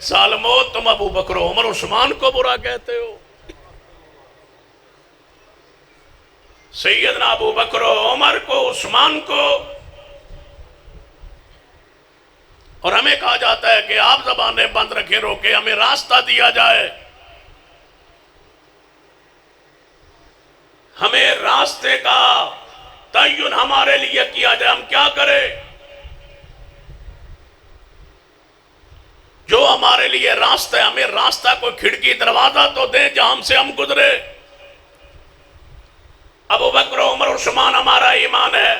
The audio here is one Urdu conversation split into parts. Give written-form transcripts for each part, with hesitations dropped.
ظالمو تم ابو بکر و عمر عثمان کو برا کہتے ہو. سیدنا ابو بکر و عمر کو، عثمان کو. اور ہمیں کہا جاتا ہے کہ آپ زبانیں بند رکھے روکے، ہمیں راستہ دیا جائے. ہمیں راستے کا تعین ہمارے لیے کیا جائے، ہم کیا کریں؟ جو ہمارے لیے راستہ ہے، ہمیں راستہ کوئی کھڑکی دروازہ تو دیں جہاں ہم سے ہم گزرے. ابو بکر عمر عثمان ہمارا ایمان ہے.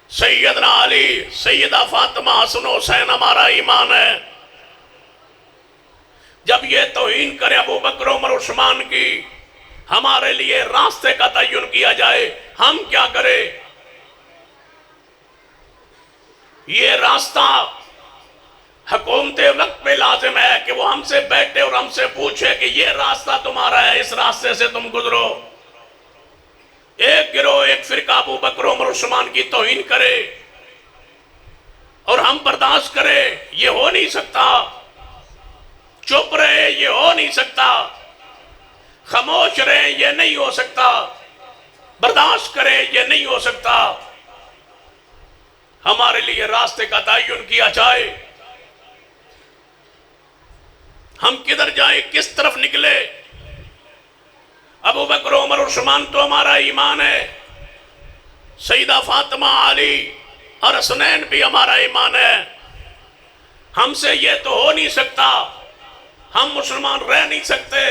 سیدنا علی، سیدہ فاطمہ، حسن حسین ہمارا ایمان ہے. جب یہ توہین کرے ابو بکر عمر عثمان کی، ہمارے لیے راستے کا تعین کیا جائے، ہم کیا کریں؟ یہ راستہ حکومت وقت پہ لازم ہے کہ وہ ہم سے بیٹھے اور ہم سے پوچھے کہ یہ راستہ تمہارا ہے، اس راستے سے تم گزرو. ایک گروہ، ایک فرقہ ابو بکر عمر عثمان کی توہین کرے اور ہم برداشت کرے، یہ ہو نہیں سکتا. چپ رہے، یہ ہو نہیں سکتا. خاموش رہے، یہ نہیں ہو سکتا. برداشت کرے، یہ نہیں ہو سکتا. ہمارے لیے راستے کا تعین کیا جائے. ہم کدھر جائیں، کس طرف نکلے؟ ابو بکر عمر عثمان تو ہمارا ایمان ہے. سیدہ فاطمہ، علی اور حسنین بھی ہمارا ایمان ہے. ہم سے یہ تو ہو نہیں سکتا. ہم مسلمان رہ نہیں سکتے،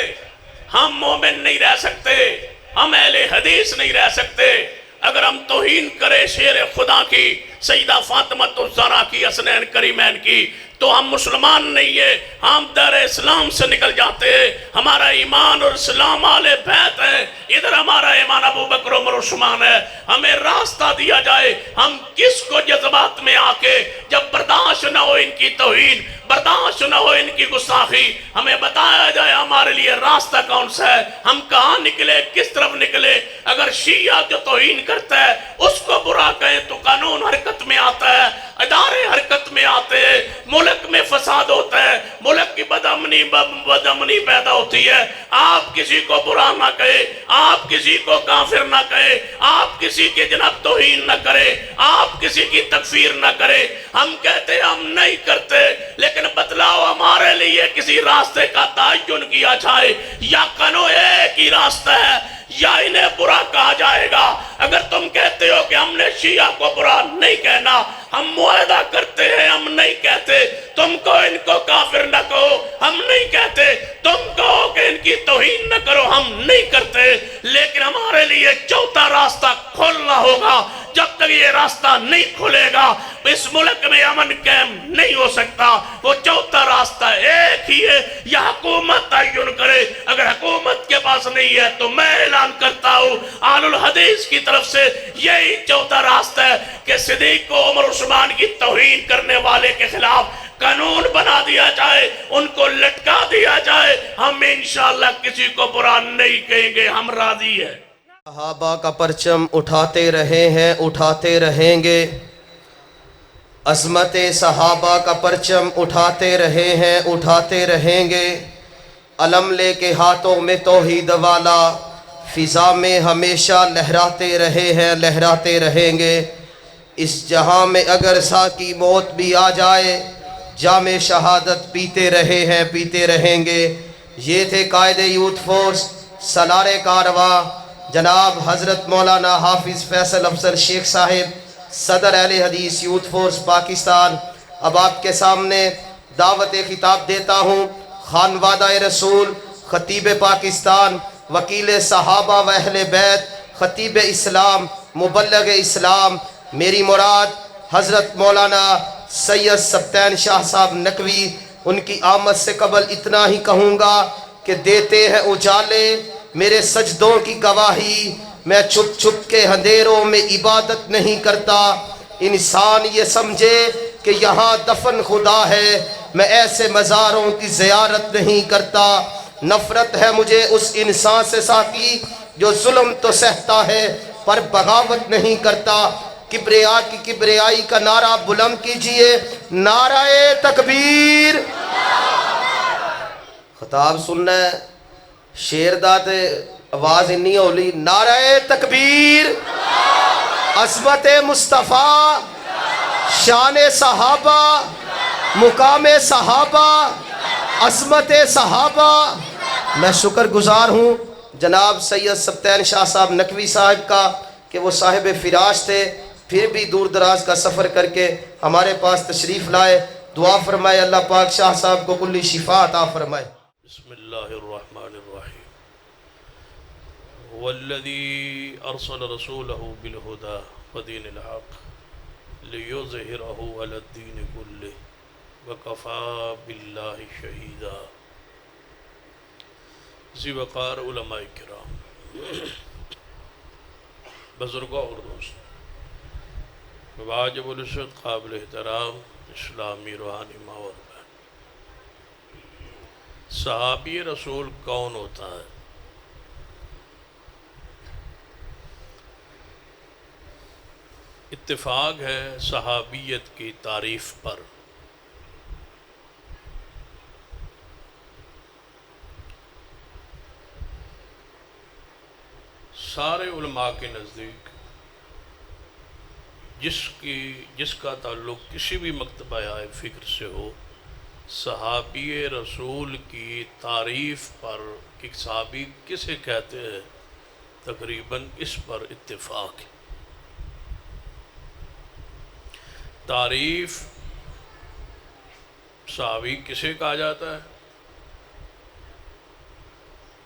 ہم مومن نہیں رہ سکتے، ہم اہل حدیث نہیں رہ سکتے اگر ہم توہین کرے شیر خدا کی، سیدہ فاطمہ الزہرا کی، حسنین کریمین کی، تو ہم مسلمان نہیں ہیں، ہم دار اسلام سے نکل جاتے ہیں. ہمارا ایمان اور اسلام آل بیت ہے، ادھر ہمارا ایمان ابو بکر عمر عثمان ہے. ہمیں راستہ دیا جائے. ہم کس کو جذبات میں آ کے، جب برداشت نہ ہو ان کی توہین، برداشت نہ ہو ان کی گستاخی، ہمیں بتایا جائے ہمارے لیے راستہ کون سا ہے، ہم کہاں نکلے، کس طرف نکلے. اگر شیعہ جو توہین کرتا ہے اس کو برا کہیں تو قانون حرکت میں آتا ہے، ادارے حرکت میں آتے ہیں، ملک میں فساد ہوتا ہے، ملک کی بدامنی پیدا ہوتی ہے. آپ کسی کو برا نہ کہے، آپ کسی کو کافر نہ کہے، آپ کسی کے جناب توہین نہ کرے، آپ کسی کی تکفیر نہ کرے. ہم کہتے ہم نہیں کرتے، لیکن بتلاؤ ہمارے لیے کسی راستے کا تعین کیا جائے. یا قانون ایک ہی راستہ ہے یا انہیں برا کہا جائے گا. اگر تم کہتے ہو کہ ہم نے شیعہ کو برا نہیں کہنا، ہم معاہدہ کرتے ہیں، ہم نہیں کہتے تم کو ان کو کافر نہ کہو، ہم نہیں کہتے تم کہو کہ ان کی توہین نہ کرو، ہم نہیں کرتے. لیکن ہمارے لیے چوتھا راستہ کھولنا ہوگا. جب تک یہ راستہ نہیں کھلے گا اس ملک میں امن قائم نہیں ہو سکتا. وہ چوتھا راستہ ایک ہی ہے، یا حکومت تعین کرے. اگر حکومت کے پاس نہیں ہے تو میں اعلان کرتا ہوں آل الحدیث کی طرف سے یہی چوتھا راستہ ہے کہ صدیق کو عمر عثمان کی توہین کرنے والے کے خلاف قانون بنا دیا جائے، ان کو لٹکا دیا جائے. ہم انشاءاللہ کسی کو برا نہیں کہیں گے، ہم راضی ہیں. صحابہ کا پرچم اٹھاتے رہے ہیں، اٹھاتے رہیں گے. عظمت صحابہ کا پرچم اٹھاتے رہے ہیں، اٹھاتے رہیں گے. علم لے کے ہاتھوں میں توحید والا فضا میں ہمیشہ لہراتے رہے ہیں، لہراتے رہیں گے. اس جہاں میں اگر ساقی موت بھی آ جائے جام شہادت پیتے رہے ہیں، پیتے رہیں گے. یہ تھے قائد یوتھ فورس سالار کارواں جناب حضرت مولانا حافظ فیصل افضل شیخ صاحب، صدر اہل حدیث یوتھ فورس پاکستان. اب آپ کے سامنے دعوت خطاب دیتا ہوں خانوادہ رسول، خطیب پاکستان، وکیل صحابہ و اہل بیت، خطیب اسلام، مبلغ اسلام. میری مراد حضرت مولانا سید سبتین شاہ صاحب نقوی. ان کی آمد سے قبل اتنا ہی کہوں گا کہ دیتے ہیں اجالے میرے سجدوں کی گواہی. میں چھپ چھپ کے اندھیروں میں عبادت نہیں کرتا. انسان یہ سمجھے کہ یہاں دفن خدا ہے، میں ایسے مزاروں کی زیارت نہیں کرتا. نفرت ہے مجھے اس انسان سے ساتھی جو ظلم تو سہتا ہے پر بغاوت نہیں کرتا. کبریا کی کبریائی کا نعرہ بلند کیجئے، نعرہ تکبیر. تو آپ سننا ہے شیر دا تے آواز انی ہولی نعرہ تکبیر عظمت مصطفیٰ شان صحابہ مقام صحابہ عظمت صحابہ. میں شکر گزار ہوں جناب سید سبطین شاہ صاحب نقوی صاحب کا کہ وہ صاحب فراش تھے، پھر بھی دور دراز کا سفر کر کے ہمارے پاس تشریف لائے. دعا فرمائے اللہ پاک شاہ صاحب کو کلی شفا عطا فرمائے. بسم اللہ الرحمن الرحیم. والذی ارسل رسولہ بالہدی ودین الحق لیظہرہ علی الدین کلہ وکفی باللہ شہیدا. ذی وقار علماء کرام، بزرگوں اور دوست، واجب العزت قابل احترام اسلامی روحانی ماں اور بہن، صحابی رسول کون ہوتا ہے؟ اتفاق ہے صحابیت کی تعریف پر. سارے علماء کے نزدیک جس کا تعلق کسی بھی مکتبہ فکر سے ہو، صحابی رسول کی تعریف پر کہ صحابی کسے کہتے ہیں، تقریباً اس پر اتفاق ہے. تعریف صحابی کسے کہا جاتا ہے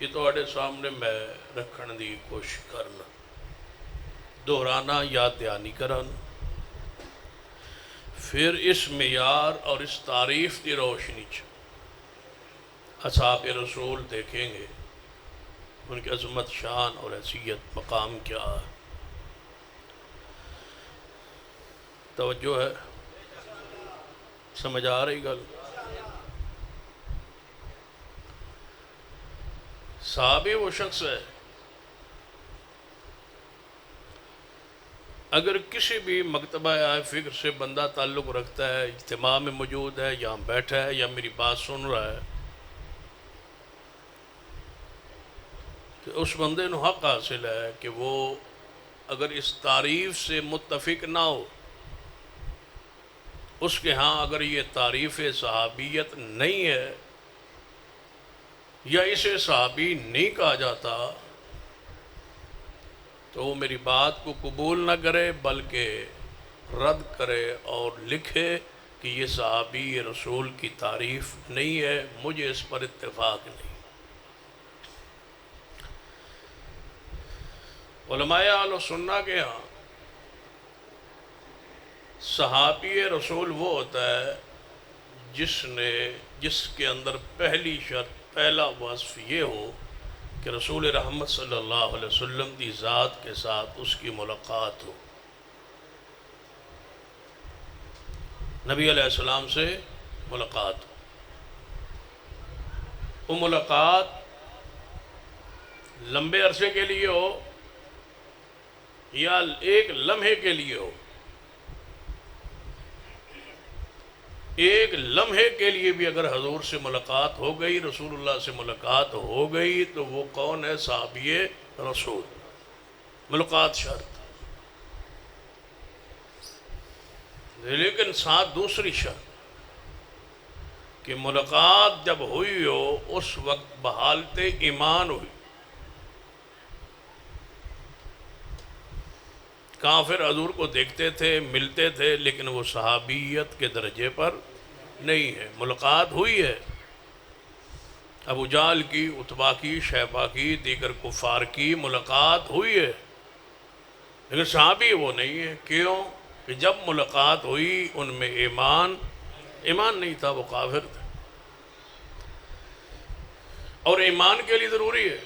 یہ تواڈے سامنے میں رکھن دی کوشش کرنا، دہرانا یاد دہانی کرانا. پھر اس معیار اور اس تعریف کی روشنی اصحاب رسول دیکھیں گے ان کی عظمت، شان اور حیثیت، مقام کیا ہے. توجہ ہے؟ سمجھ آ رہی گل؟ صحابی وہ شخص ہے اگر کسی بھی مکتبہ فکر سے بندہ تعلق رکھتا ہے، اجتماع میں موجود ہے، یہاں بیٹھا ہے یا میری بات سن رہا ہے، تو اس بندے نو حق حاصل ہے کہ وہ اگر اس تعریف سے متفق نہ ہو، اس کے ہاں اگر یہ تعریف صحابیت نہیں ہے یا اسے صحابی نہیں کہا جاتا، تو وہ میری بات کو قبول نہ کرے بلکہ رد کرے اور لکھے کہ یہ صحابی رسول کی تعریف نہیں ہے، مجھے اس پر اتفاق نہیں. علماء اہل سنہ کے ہاں صحابی رسول وہ ہوتا ہے جس کے اندر پہلی شرط، پہلا وصف یہ ہو کہ رسول رحمت صلی اللہ علیہ وسلم کی ذات کے ساتھ اس کی ملاقات ہو، نبی علیہ السلام سے ملاقات ہو. وہ ملاقات لمبے عرصے کے لیے ہو یا ایک لمحے کے لیے ہو. ایک لمحے کے لیے بھی اگر حضور سے ملاقات ہو گئی، رسول اللہ سے ملاقات ہو گئی، تو وہ کون ہے؟ صحابی رسول. ملاقات شرط، لیکن ساتھ دوسری شرط کہ ملاقات جب ہوئی ہو اس وقت بحالت ایمان ہوئی. کافر حضور کو دیکھتے تھے، ملتے تھے، لیکن وہ صحابیت کے درجے پر نہیں ہے. ملاقات ہوئی ہے ابو جہل کی، عتبہ کی، شیبہ کی، دیگر کفار کی ملاقات ہوئی ہے، لیکن صحابی وہ نہیں ہے. کیوں؟ کہ جب ملاقات ہوئی ان میں ایمان نہیں تھا، وہ کافر تھے. اور ایمان کے لیے ضروری ہے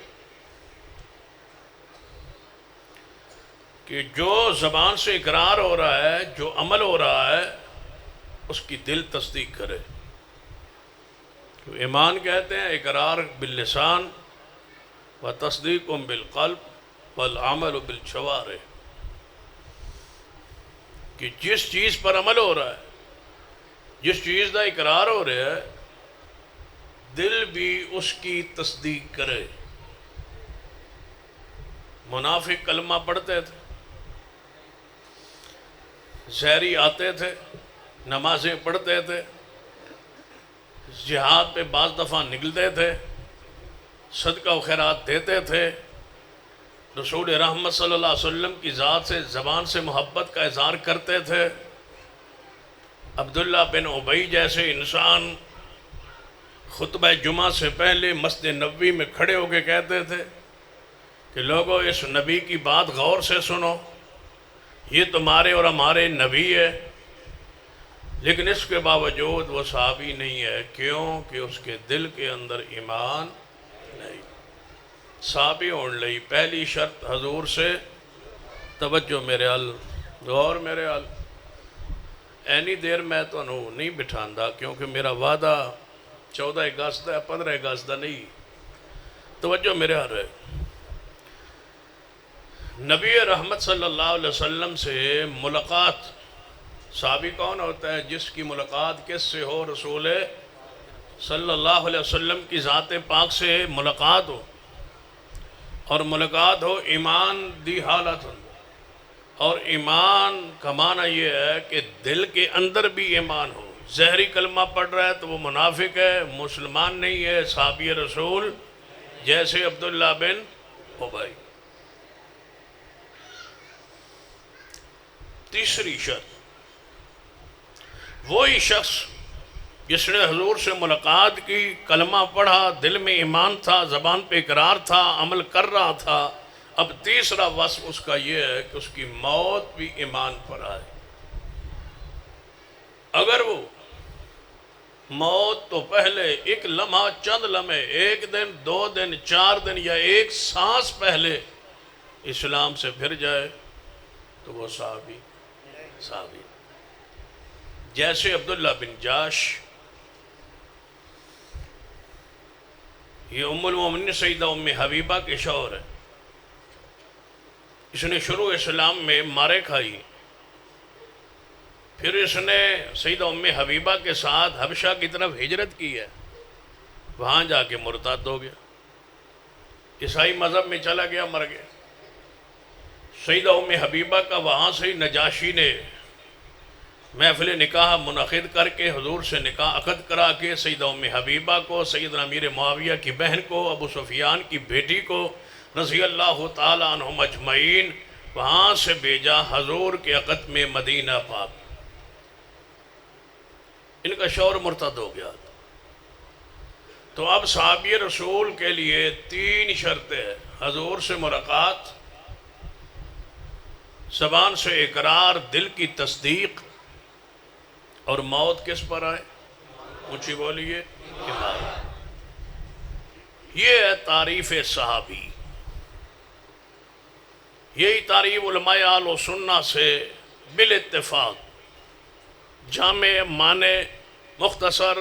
کہ جو زبان سے اقرار ہو رہا ہے، جو عمل ہو رہا ہے، اس کی دل تصدیق کرے. ایمان کہتے ہیں اقرار باللسان و تصدیق بالقلب والعمل بالجوارح، کہ جس چیز پر عمل ہو رہا ہے، جس چیز کا اقرار ہو رہا ہے، دل بھی اس کی تصدیق کرے۔ منافق کلمہ پڑھتے تھے، زہری آتے تھے، نمازیں پڑھتے تھے، جہاد پہ بعض دفعہ نکلتے تھے، صدقہ و خیرات دیتے تھے، رسول رحمت صلی اللہ علیہ وسلم کی ذات سے زبان سے محبت کا اظہار کرتے تھے۔ عبداللہ بن ابی جیسے انسان خطبہ جمعہ سے پہلے مسجد نبوی میں کھڑے ہو کے کہتے تھے کہ لوگوں اس نبی کی بات غور سے سنو، یہ تمہارے اور ہمارے نبی ہے، لیکن اس کے باوجود وہ صحابی نہیں ہے۔ کیوں؟ کہ اس کے دل کے اندر ایمان نہیں۔ صحابی ہون لئی پہلی شرط حضور سے توجہ میرے حل، غور میرے حل۔ اینی دیر میں تو نہیں بٹھاندا کیونکہ میرا وعدہ 14 اگست ہے، 15 اگست دا نہیں۔ توجہ میرے حل ہے۔ نبی رحمت صلی اللہ علیہ وسلم سے ملاقات، صحابی کون ہوتا ہے؟ جس کی ملاقات کس سے ہو؟ رسول صلی اللہ علیہ وسلم کی ذات پاک سے ملاقات ہو، اور ملاقات ہو ایمان دی حالت ہو، اور ایمان کا معنی یہ ہے کہ دل کے اندر بھی ایمان ہو۔ زہری کلمہ پڑھ رہا ہے تو وہ منافق ہے، مسلمان نہیں ہے، صحابی رسول جیسے عبداللہ بن ابی۔ تیسری شرط، وہی شخص جس نے حضور سے ملاقات کی، کلمہ پڑھا، دل میں ایمان تھا، زبان پہ اقرار تھا، عمل کر رہا تھا، اب تیسرا وصف اس کا یہ ہے کہ اس کی موت بھی ایمان پر آئے۔ اگر وہ موت تو پہلے ایک لمحہ، چند لمحے، ایک دن، 2 دن، 4 دن یا ایک سانس پہلے اسلام سے پھر جائے تو وہ صحابی جیسے عبداللہ بن جاش، یہ ام المومنین سیدہ ام حبیبہ کے شوہر ہے۔ اس نے شروع اسلام میں مارے کھائی، پھر اس نے سیدہ ام حبیبہ کے ساتھ حبشہ کی طرف ہجرت کی ہے، وہاں جا کے مرتد ہو گیا، عیسائی مذہب میں چلا گیا، مر گیا۔ سیدہ ام حبیبہ کا وہاں سے نجاشی نے محفل نکاح منعقد کر کے حضور سے نکاح عقد کرا کے سیدہ ام حبیبہ کو، سیدنا امیر معاویہ کی بہن کو، ابو سفیان کی بیٹی کو رضی اللہ تعالیٰ عنہم اجمعین وہاں سے بھیجا حضور کے عقد میں مدینہ پاک۔ ان کا شوہر مرتد ہو گیا، تو اب صحابی رسول کے لیے 3 شرطیں ہیں: حضور سے ملاقات، زبان سے اقرار، دل کی تصدیق، اور موت کس پر آئے؟ اونچی بولیے، ایمان۔ یہ ہے تعریف صحابی۔ یہی تعریف علماء اہل سنہ سے بالاتفاق، جامع، معنی، مختصر،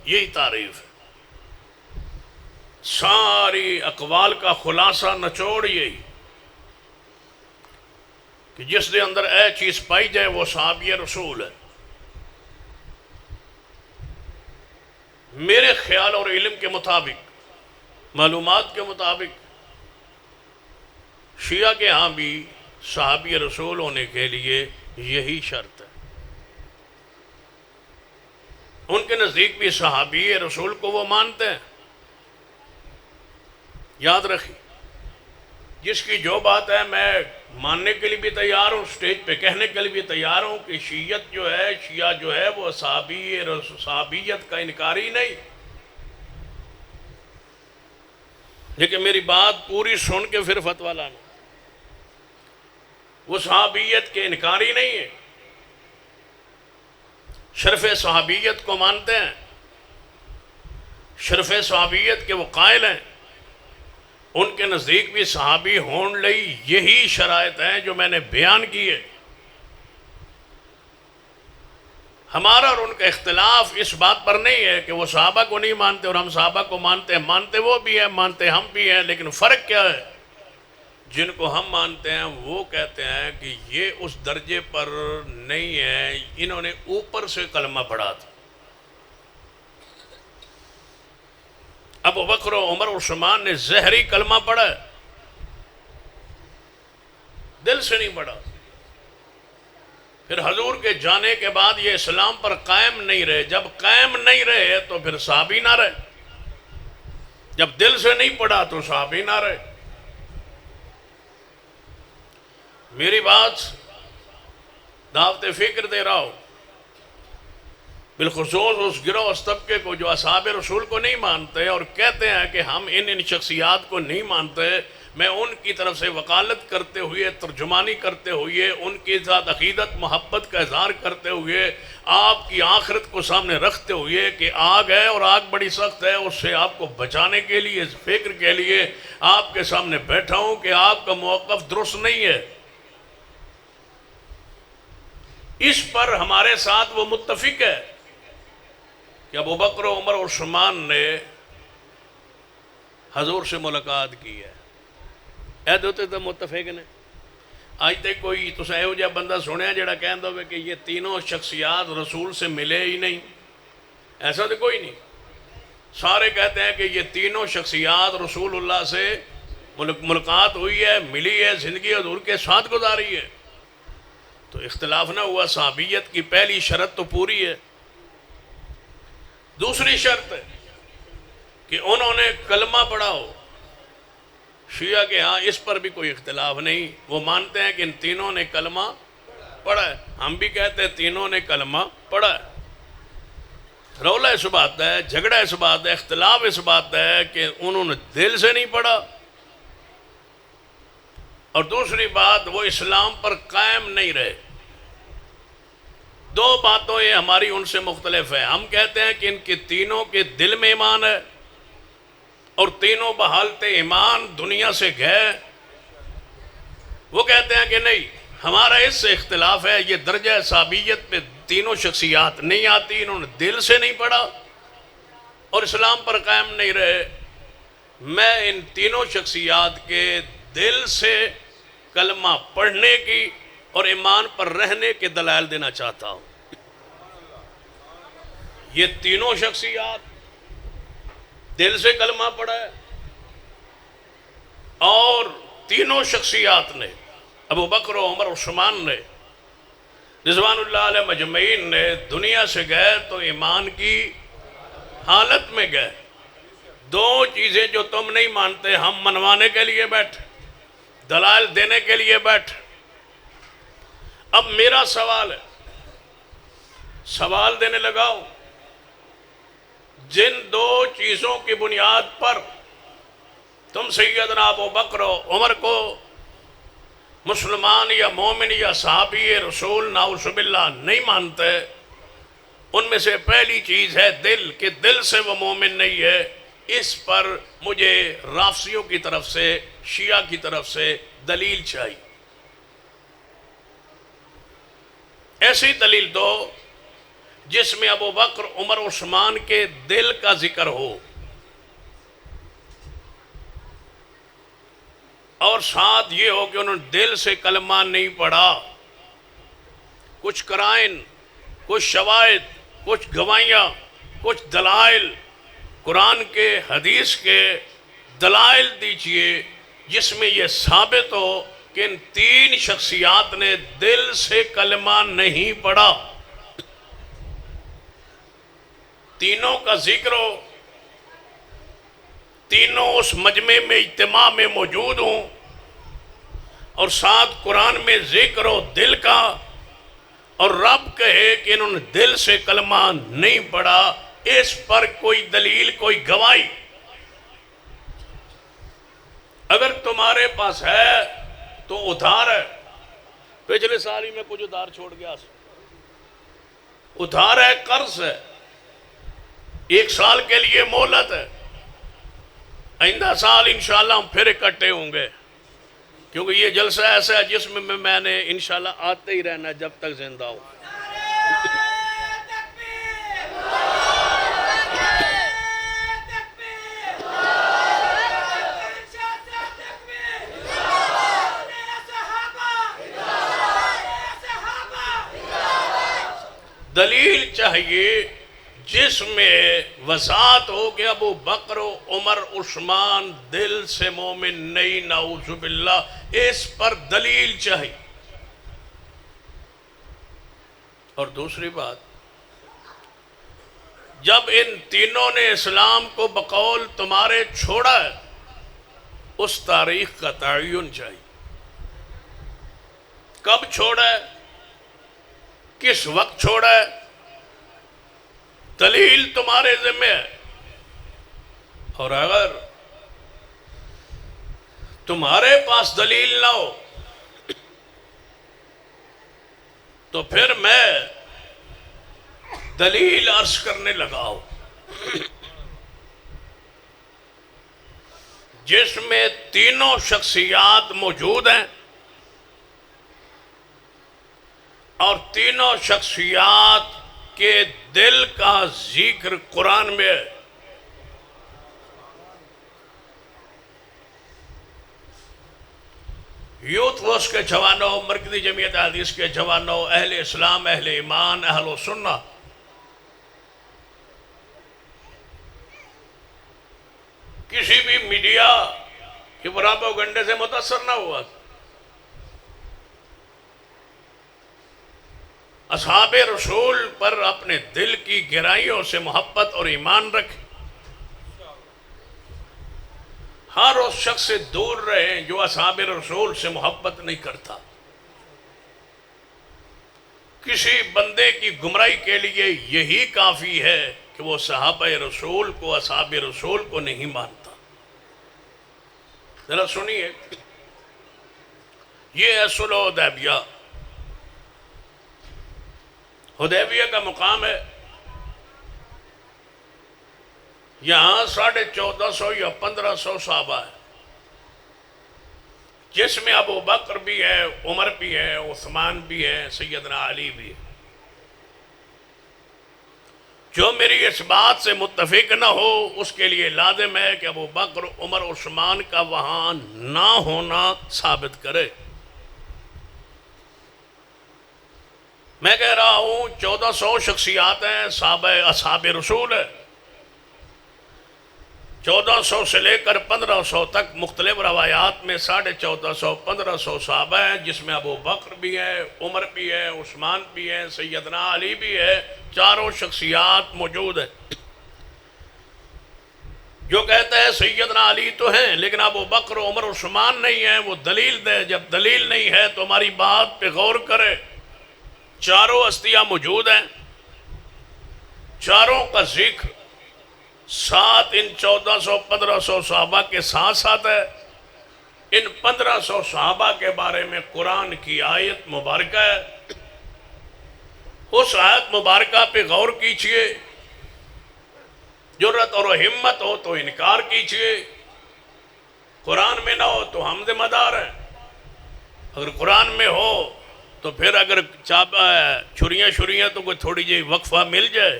یہی تعریف ہے۔ ساری اقوال کا خلاصہ نچوڑ یہی کہ جس دے اندر اے چیز پائی جائے وہ صحابی رسول ہے۔ میرے خیال اور علم کے مطابق، معلومات کے مطابق، شیعہ کے ہاں بھی صحابی رسول ہونے کے لیے یہی شرط ہے۔ ان کے نزدیک بھی صحابی رسول کو وہ مانتے ہیں۔ یاد رکھیں، جس کی جو بات ہے میں ماننے کے لیے بھی تیار ہوں، سٹیج پہ کہنے کے لیے بھی تیار ہوں کہ شیعت جو ہے، شیعہ جو ہے وہ صحابیت کا انکاری نہیں، لیکن میری بات پوری سن کے پھر فتویٰ لانا۔ وہ صحابیت کے انکاری نہیں ہے، شرف صحابیت کو مانتے ہیں، شرف صحابیت کے وہ قائل ہیں۔ ان کے نزدیک بھی صحابی ہون لئی یہی شرائط ہیں جو میں نے بیان کیے۔ ہمارا اور ان کا اختلاف اس بات پر نہیں ہے کہ وہ صحابہ کو نہیں مانتے اور ہم صحابہ کو مانتے ہیں، مانتے وہ بھی ہیں، مانتے ہم بھی ہیں، لیکن فرق کیا ہے؟ جن کو ہم مانتے ہیں وہ کہتے ہیں کہ یہ اس درجے پر نہیں ہے، انہوں نے اوپر سے کلمہ پڑھا تھا، ابو بکر و عمر و عثمان نے زہری کلمہ پڑھا ہے، دل سے نہیں پڑھا. پھر حضور کے جانے کے بعد یہ اسلام پر قائم نہیں رہے. جب قائم نہیں رہے تو پھر صحابی نہ رہے. جب دل سے نہیں پڑھا تو صحابی نہ رہے. میری بات دعوت فکر دے رہا ہوں، بالخصوص اس گروہ اس طبقے کو جو اصحاب رسول کو نہیں مانتے اور کہتے ہیں کہ ہم ان شخصیات کو نہیں مانتے. میں ان کی طرف سے وکالت کرتے ہوئے، ترجمانی کرتے ہوئے، ان کے ساتھ عقیدت محبت کا اظہار کرتے ہوئے، آپ کی آخرت کو سامنے رکھتے ہوئے کہ آگ ہے اور آگ بڑی سخت ہے، اس سے آپ کو بچانے کے لیے، اس فکر کے لیے آپ کے سامنے بیٹھا ہوں کہ آپ کا موقف درست نہیں ہے. اس پر ہمارے ساتھ وہ متفق ہے کہ ابو بکر و عمر و عثمان نے حضور سے ملاقات کی ہے. اے دوتے تو متفق نے. آج تک کوئی تو ایہو جہا بندہ سنیا جڑا کہندا ہوئے کہ یہ تینوں شخصیات رسول سے ملے ہی نہیں؟ ایسا تو کوئی نہیں. سارے کہتے ہیں کہ یہ تینوں شخصیات رسول اللہ سے ملاقات ہوئی ہے، ملی ہے، زندگی حضور کے ساتھ گزاری ہے. تو اختلاف نہ ہوا. صحابیت کی پہلی شرط تو پوری ہے. دوسری شرط ہے کہ انہوں نے کلمہ پڑھا ہو. شیعہ کے ہاں اس پر بھی کوئی اختلاف نہیں. وہ مانتے ہیں کہ ان تینوں نے کلمہ پڑھا ہے. ہم بھی کہتے ہیں تینوں نے کلمہ پڑھا ہے. رولا اس بات ہے، جھگڑا اس بات ہے، اختلاف اس بات ہے کہ انہوں نے دل سے نہیں پڑھا. اور دوسری بات وہ اسلام پر قائم نہیں رہے. دو باتوں یہ ہماری ان سے مختلف ہے. ہم کہتے ہیں کہ ان کے تینوں کے دل میں ایمان ہے اور تینوں بحالت ایمان دنیا سے گئے. وہ کہتے ہیں کہ نہیں، ہمارا اس سے اختلاف ہے. یہ درجہ صحابیت پہ تینوں شخصیات نہیں آتی. انہوں نے دل سے نہیں پڑھا اور اسلام پر قائم نہیں رہے. میں ان تینوں شخصیات کے دل سے کلمہ پڑھنے کی اور ایمان پر رہنے کے دلائل دینا چاہتا ہوں. یہ تینوں شخصیات دل سے کلمہ پڑھا ہے اور تینوں شخصیات نے، ابو بکر و عمر و عثمان نے، رضوان اللہ علیہ مجمعین نے، دنیا سے گئے تو ایمان کی حالت میں گئے. دو چیزیں جو تم نہیں مانتے ہم منوانے کے لیے بیٹھے، دلائل دینے کے لیے بیٹھے. اب میرا سوال ہے، سوال دینے لگا ہوں. جن دو چیزوں کی بنیاد پر تم سیدنا ابو بکر و عمر کو مسلمان یا مومن یا صحابی رسول نعوذ باللہ نہیں مانتے، ان میں سے پہلی چیز ہے دل، کہ دل سے وہ مومن نہیں ہے. اس پر مجھے رافضیوں کی طرف سے، شیعہ کی طرف سے دلیل چاہیے. ایسی دلیل دو جس میں ابو بکر عمر عثمان کے دل کا ذکر ہو اور ساتھ یہ ہو کہ انہوں نے دل سے کلمہ نہیں پڑھا. کچھ قرائن، کچھ شواہد، کچھ گواہیاں، کچھ دلائل، قرآن کے، حدیث کے دلائل دیجئے جس میں یہ ثابت ہو کہ ان تین شخصیات نے دل سے کلمہ نہیں پڑھا. تینوں کا ذکر ہو، تینوں اس مجمع میں اجتماع میں موجود ہوں اور ساتھ قرآن میں ذکر ہو دل کا، اور رب کہے کہ انہوں نے دل سے کلمہ نہیں پڑھا. اس پر کوئی دلیل، کوئی گواہی اگر تمہارے پاس ہے تو ادھار ہے. پچھلے سال ہی میں کچھ ادھار چھوڑ گیا. ادھار ہے، قرض ہے، 1 سال کے لیے مہلت ہے. آئندہ سال انشاءاللہ ہم پھر اکٹھے ہوں گے، کیونکہ یہ جلسہ ایسا ہے جس میں میں نے انشاءاللہ آتے ہی رہنا جب تک زندہ ہوں. دلیل چاہیے جس میں وضاحت ہو کہ ابو بکر و عمر عثمان دل سے مومن نہیں، نعوذ باللہ، اس پر دلیل چاہیے۔ اور دوسری بات، جب ان تینوں نے اسلام کو بقول تمہارے چھوڑا ہے، اس تاریخ کا تعین چاہیے، کب چھوڑا ہے، کس وقت چھوڑا ہے، دلیل تمہارے ذمہ ہے۔ اور اگر تمہارے پاس دلیل نہ ہو تو پھر میں دلیل عرض کرنے لگا ہوں جس میں تینوں شخصیات موجود ہیں، اور تینوں شخصیات کے دل کا ذکر قرآن میں ہے۔ یوتھ ووس کے جوانوں، مرکزی جمعیت حدیث کے جوانوں، اہل اسلام، اہل ایمان، اہل سنہ، کسی بھی میڈیا کی پروپیگنڈے سے متاثر نہ ہوا، اصحاب رسول پر اپنے دل کی گہرائیوں سے محبت اور ایمان رکھیں، ہر اس شخص سے دور رہیں جو اصحاب رسول سے محبت نہیں کرتا۔ کسی بندے کی گمراہی کے لیے یہی کافی ہے کہ وہ صحابہ رسول کو، اصحاب رسول کو نہیں مانتا۔ ذرا سنیے، یہ ہے صلح حدیبیہ۔ حدیبیہ کا مقام ہے، یہاں 1450 یا 1500 صحابہ ہیں، جس میں ابو بکر بھی ہے، عمر بھی ہے، عثمان بھی ہے، سیدنا علی بھی ہے۔ جو میری اس بات سے متفق نہ ہو اس کے لیے لازم ہے کہ ابو بکر، عمر، عثمان کا وہاں نہ ہونا ثابت کرے۔ میں کہہ رہا ہوں 1400 شخصیات ہیں، صحابہ اصحاب رسول ہے، 1400 سے لے کر 1500 تک مختلف روایات میں 1450 1500 صحابہ ہیں، جس میں ابو بکر بھی ہے، عمر بھی ہے، عثمان بھی ہے، سیدنا علی بھی ہے، چاروں شخصیات موجود ہیں۔ جو کہتا ہے سیدنا علی تو ہیں لیکن ابو بکر، عمر، عثمان نہیں ہیں، وہ دلیل دے۔ جب دلیل نہیں ہے تو ہماری بات پہ غور کرے۔ چاروں ہستیاں موجود ہیں، چاروں کا ذکر ساتھ ان 1400 1500 صحابہ کے ساتھ ساتھ ہے۔ ان 1500 صحابہ کے بارے میں قرآن کی آیت مبارکہ ہے، اس آیت مبارکہ پہ غور کیجئے، جرأت اور ہمت ہو تو انکار کیجئے، قرآن میں نہ ہو تو ہم ذمہ دار ہیں، اگر قرآن میں ہو تو پھر اگر چھریاں تو کوئی تھوڑی جی وقفہ مل جائے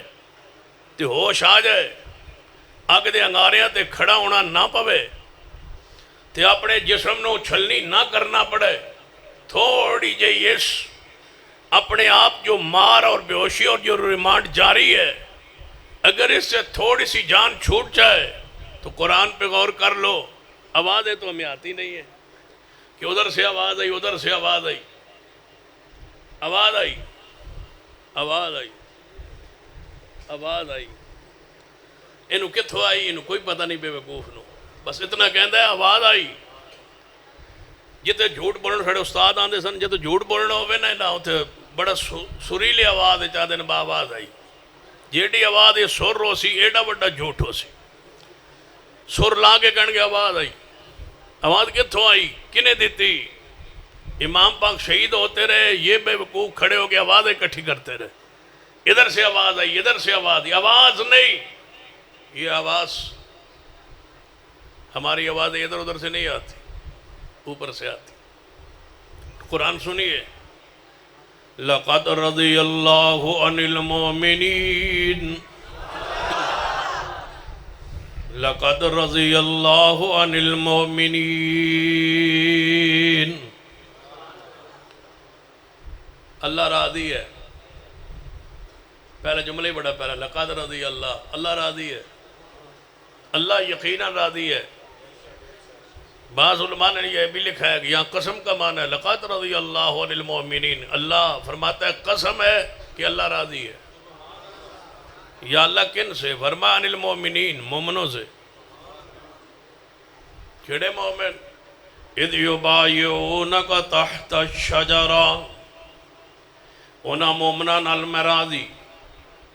تو ہوش آ جائے، اگ دے انگاریاں تے کھڑا ہونا نہ پوے، تے اپنے جسم نو چھلنی نہ کرنا پڑے، تھوڑی جی اس اپنے آپ جو مار اور بے ہوشی اور جو ریمانڈ جاری ہے، اگر اس سے تھوڑی سی جان چھوٹ جائے تو قرآن پہ غور کر لو۔ آوازیں تو ہمیں آتی نہیں ہے کہ ادھر سے آواز آئی، ادھر سے آواز آئی، آواز آئی، آواز آئی، آواز آئی، انہوں کتھوں آئی انہوں کوئی پتہ نہیں، بے وقوف نو بس اتنا کہندا ہے آواز آئی۔ جتے جھوٹ بولن ساڑے استاد آندے سن، جتے جھوٹ بولنا ہوئے نا اتنے بڑا سریلی آواز چاہتے ہیں با آواز آئی، جیڑی آواز یہ سر ہو سی ایڈا بڑا جھوٹ ہو سی، سر لا کے کہن گے آواز آئی۔ آواز کتھوں آئی، کنے دیتی؟ امام پاک شہید ہوتے رہے، یہ بے وقوف کھڑے ہو کے آوازیں اکٹھی کرتے رہے، ادھر سے آواز آئی، ادھر سے آواز آئی، آواز نہیں، یہ آواز ہماری آوازیں ادھر ادھر سے نہیں آتی، اوپر سے آتی۔ قرآن سنیے، لَقَدْ رَضِيَ اللَّهُ عَنِ الْمُؤْمِنِينَ لَقَدْ رَضِيَ اللَّهُ عَنِ الْمُؤْمِنِينَ، اللہ راضی ہے پہلا جملہ ہی بڑا پہلا، لقد رضی اللہ، اللہ راضی ہے، اللہ یقیناً راضی ہے۔ بعض علماء نے یہ بھی لکھا ہے کہ یہاں قسم کا معنی ہے، لقد رضی اللہ عن المؤمنین، اللہ فرماتا ہے قسم ہے کہ اللہ راضی ہے۔ یا اللہ کن سے؟ فرما عن المؤمنین، مومنوں سے۔ کھڑے مومن؟ اذ یبایعونک تحت الشجرہ، انہاں مومنہ نال میں راضی،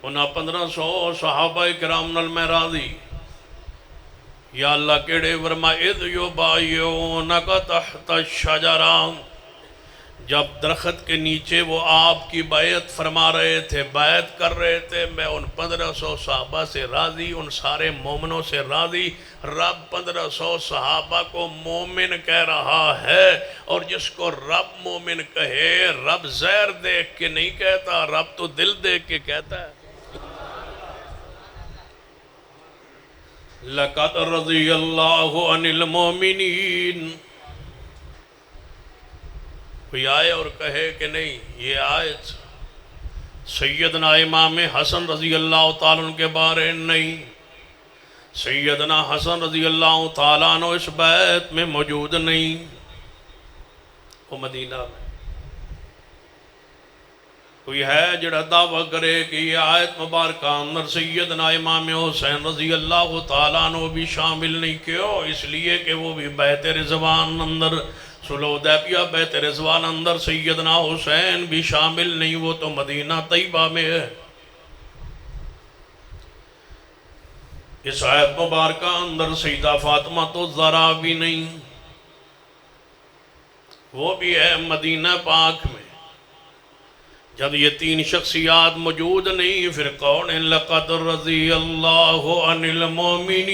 انہاں 1500 صحابہ کرام نال میں راضی۔ یا اللہ کیڑے؟ فرما اذ یبایعونک تحت الشجرہ، جب درخت کے نیچے وہ آپ کی بیعت فرما رہے تھے، بیعت کر رہے تھے، میں ان 1500 صحابہ سے راضی، ان سارے مومنوں سے راضی۔ رب 1500 صحابہ کو مومن کہہ رہا ہے، اور جس کو رب مومن کہے، رب زہر دیکھ کے نہیں کہتا، رب تو دل دیکھ کے کہتا ہے۔ لَقَدْ رَضِيَ اللَّهُ عَنِ الْمُؤْمِنِينَ، کوئی آئے اور کہے کہ نہیں یہ آیت سیدنا امام حسن رضی اللہ تعالیٰ عنہ کے بارے نہیں، سیدنا حسن رضی اللہ تعالیٰ عنہ اس بیت میں موجود نہیں، وہ مدینہ میں۔ کوئی ہے جڑا دعویٰ کرے کہ یہ آیت مبارکہ اندر سیدنا امام حسین رضی اللہ تعالیٰ عنہ بھی شامل نہیں، کیوں؟ اس لیے کہ وہ بھی بیت رضوان اندر، صلح حدیبیہ بیت رضوان اندر سیدنا حسین بھی شامل نہیں، وہ تو مدینہ طیبہ میں ہے۔ اس آیت مبارکہ اندر سیدہ فاطمہ تو ذرا بھی نہیں، وہ بھی ہے مدینہ پاک میں۔ جب یہ تین شخصیات موجود نہیں، پھر کون ہے؟ لَقَدْ رَضِيَ اللَّهُ عَنِ الْمُؤْمِنِينَ،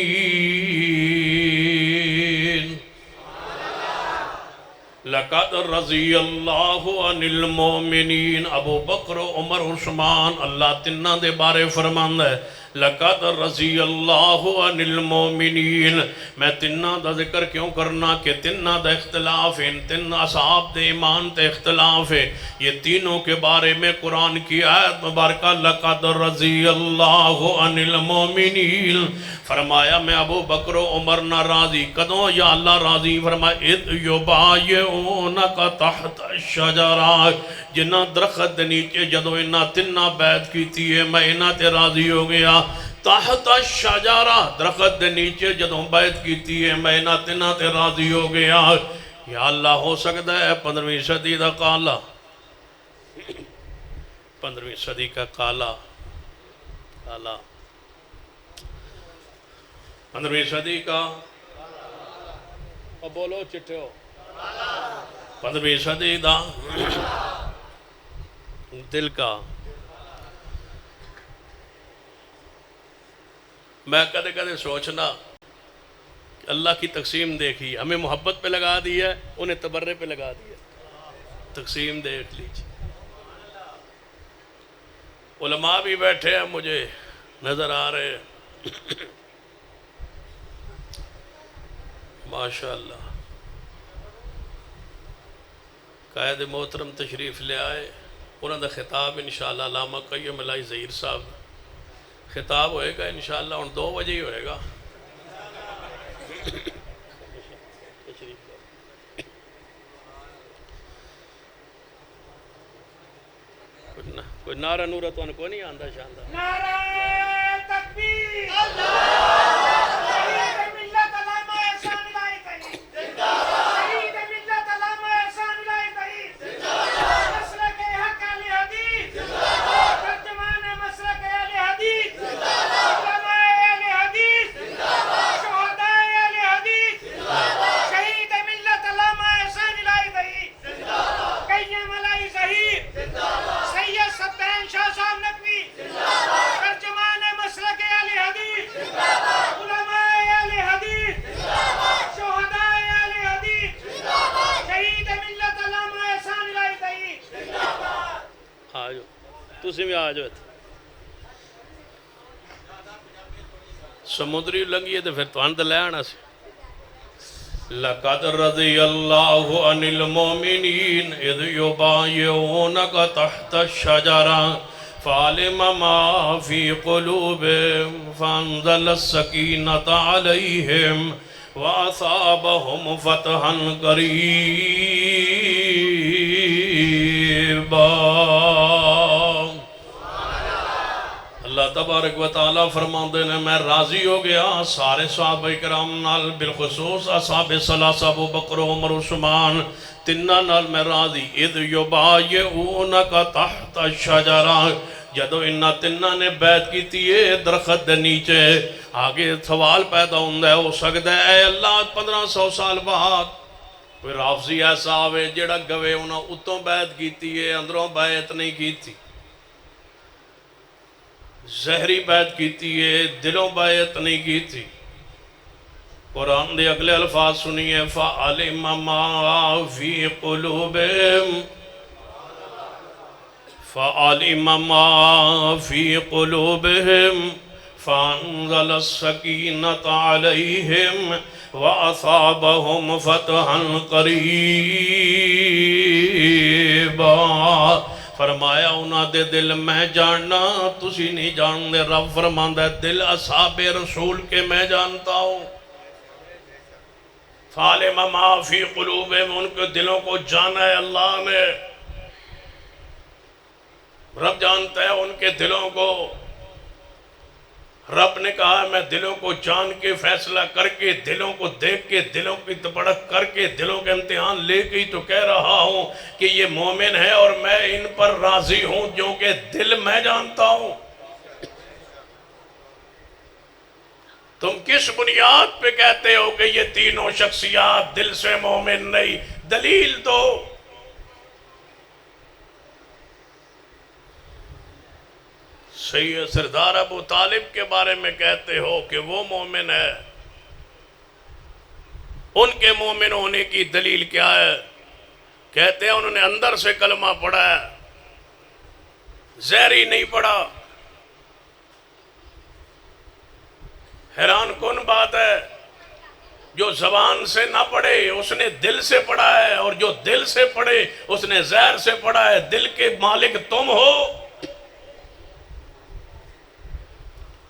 لَقَدْ رَضِيَ اللَّهُ عَنِ الْمُؤْمِنِينَ۔ ابو بکر عمر عثمان، اللہ تنہ دے بارے فرماند ہے، لَقَدْ رَضِيَ اللَّهُ عَنِ الْمُؤْمِنِينَ۔ میں تنہ دا ذکر کیوں کرنا کہ تنہ دا اختلاف ہے، تنہ اصحاب دے ایمان تے اختلاف ہے، یہ تینوں کے بارے میں قرآن کی آیت مبارکہ لَقَدْ رَضِيَ اللَّهُ عَنِ الْمُؤْمِنِينَ، فرمایا میں ابو بکر و عمر نہ راضی، کدوں یا اللہ راضی؟ فرمایا اذ یبایعونک تحت الشجرہ، جنہ درخت دے نیچے جدو انہاں تنہ بیعت کیتی ہے، میں انہاں تے راضی ہو گیا۔ تحت الشجرہ، درخت دے نیچے جدو بیعت کیتی ہے، میں انہاں تنہ تے راضی ہو گیا۔ یا اللہ ہو سکتا ہے 15ویں صدی دا کالا، 15ویں صدی کا کالا، 15ویں صدی کا، اب بولو چٹھے ہو، 15ویں صدی دا دل کا۔ میں کدے کدے سوچنا کہ اللہ کی تقسیم دیکھی، ہمیں محبت پہ لگا دی ہے، انہیں تبرے پہ لگا دی ہے، تقسیم دیکھ لیجیے۔ علماء بھی بیٹھے ہیں مجھے نظر آ رہے ہیں، ماشاءاللہ۔ قائد محترم تشریف لے آئے، انہوں نے خطاب انشاءاللہ علامہ قیم الہی ظہیر صاحب خطاب ہوئے گا انشاءاللہ، ان 2 بجے ہی ہوئے گا۔ کوئی نعرہ نورہ تو ان کو نہیں آندہ شاندہ؟ نعرہ تکبیر، شہید ملت علامہ احسان الہی تحید، شہید ملت علامہ احسان الہی تحید، مسلک حق اہل حدیث، ترجمان مسلک اہل حدیث، علماء اہل حدیث، شہداء اہل حدیث، شہید ملت علامہ احسان الہی تحید، قیم الہی ظہیر، سید سبتین شاہ صاحب نقوی، ترجمان مسلک اہل حدیث، علماء اہل حدیث، شہداء اہل حدیث، شہید ملت علامہ احسان الہی تحید۔ آجو تسی بھی آجو، سمندری لنگی ہے تو پھر تو انت لے آنا سی۔ لَقَدْ رَضِيَ اللَّهُ عَنِ الْمُؤْمِنِينَ اِذْ يُبَایِعُونَکَ تَحْتَ الشَّجَرَةِ، فعلم ما في قلوبهم فانزل السكينة عليهم وأصابهم فتحا قريبا۔ اللہ تبارک و تعالیٰ فرماندے نے میں راضی ہو گیا سارے صحابہ کرام نال، بالخصوص اصحاب ثلاثہ ابو بکر عمر عثمان تنہ نال میں راضی۔ اذ یبایعونک تحت الشجرہ، جدو انہاں تنہ نے بیعت کی تیئے درخت دے نیچے۔ آگے سوال پیدا ہوندہ ہو سکتا ہے اے اللہ 1500 سال بعد کوئی رافضی ایسا آوے جڑا گوے انہاں اتوں بیعت کی تیئے اندروں بیعت نہیں کی تھی، زہری بیعت کی تھی ہے دلوں بیعت نہیں کی تھی۔ قرآن دے اگلے الفاظ سنیے فَعَلِمَ مَا فِي قُلُوبِهِمْ فَعَلِمَ مَا فِي قُلُوبِهِمْ فَأَنزَلَ السَّكِينَةَ عَلَيْهِمْ وَأَصَابَهُمْ فَتْحًا قَرِيبًا۔ فرمایا انہاں دے دل میں جاننا تسی نہیں جان دے، رب فرماندہ ہے دل اصحاب رسول کے میں جانتا ہوں۔ فَعَلِمَ مَا فِي قُلُوبِهِمْ، ان کے دلوں کو جانا ہے اللہ نے، رب جانتا ہے ان کے دلوں کو۔ رب نے کہا میں دلوں کو جان کے فیصلہ کر کے، دلوں کو دیکھ کے، دلوں کی تپڑک کر کے، دلوں کے امتحان لے کے تو کہہ رہا ہوں کہ یہ مومن ہے اور میں ان پر راضی ہوں جو کہ دل میں جانتا ہوں۔ تم کس بنیاد پہ کہتے ہو کہ یہ تینوں شخصیات دل سے مومن نہیں؟ دلیل دو۔ سید سردار ابو طالب کے بارے میں کہتے ہو کہ وہ مومن ہے، ان کے مومن ہونے کی دلیل کیا ہے؟ کہتے ہیں انہوں نے اندر سے کلمہ پڑھا ہے، زہری نہیں پڑھا۔ حیران کن بات ہے، جو زبان سے نہ پڑھے اس نے دل سے پڑھا ہے، اور جو دل سے پڑھے اس نے زہر سے پڑھا ہے۔ دل کے مالک تم ہو۔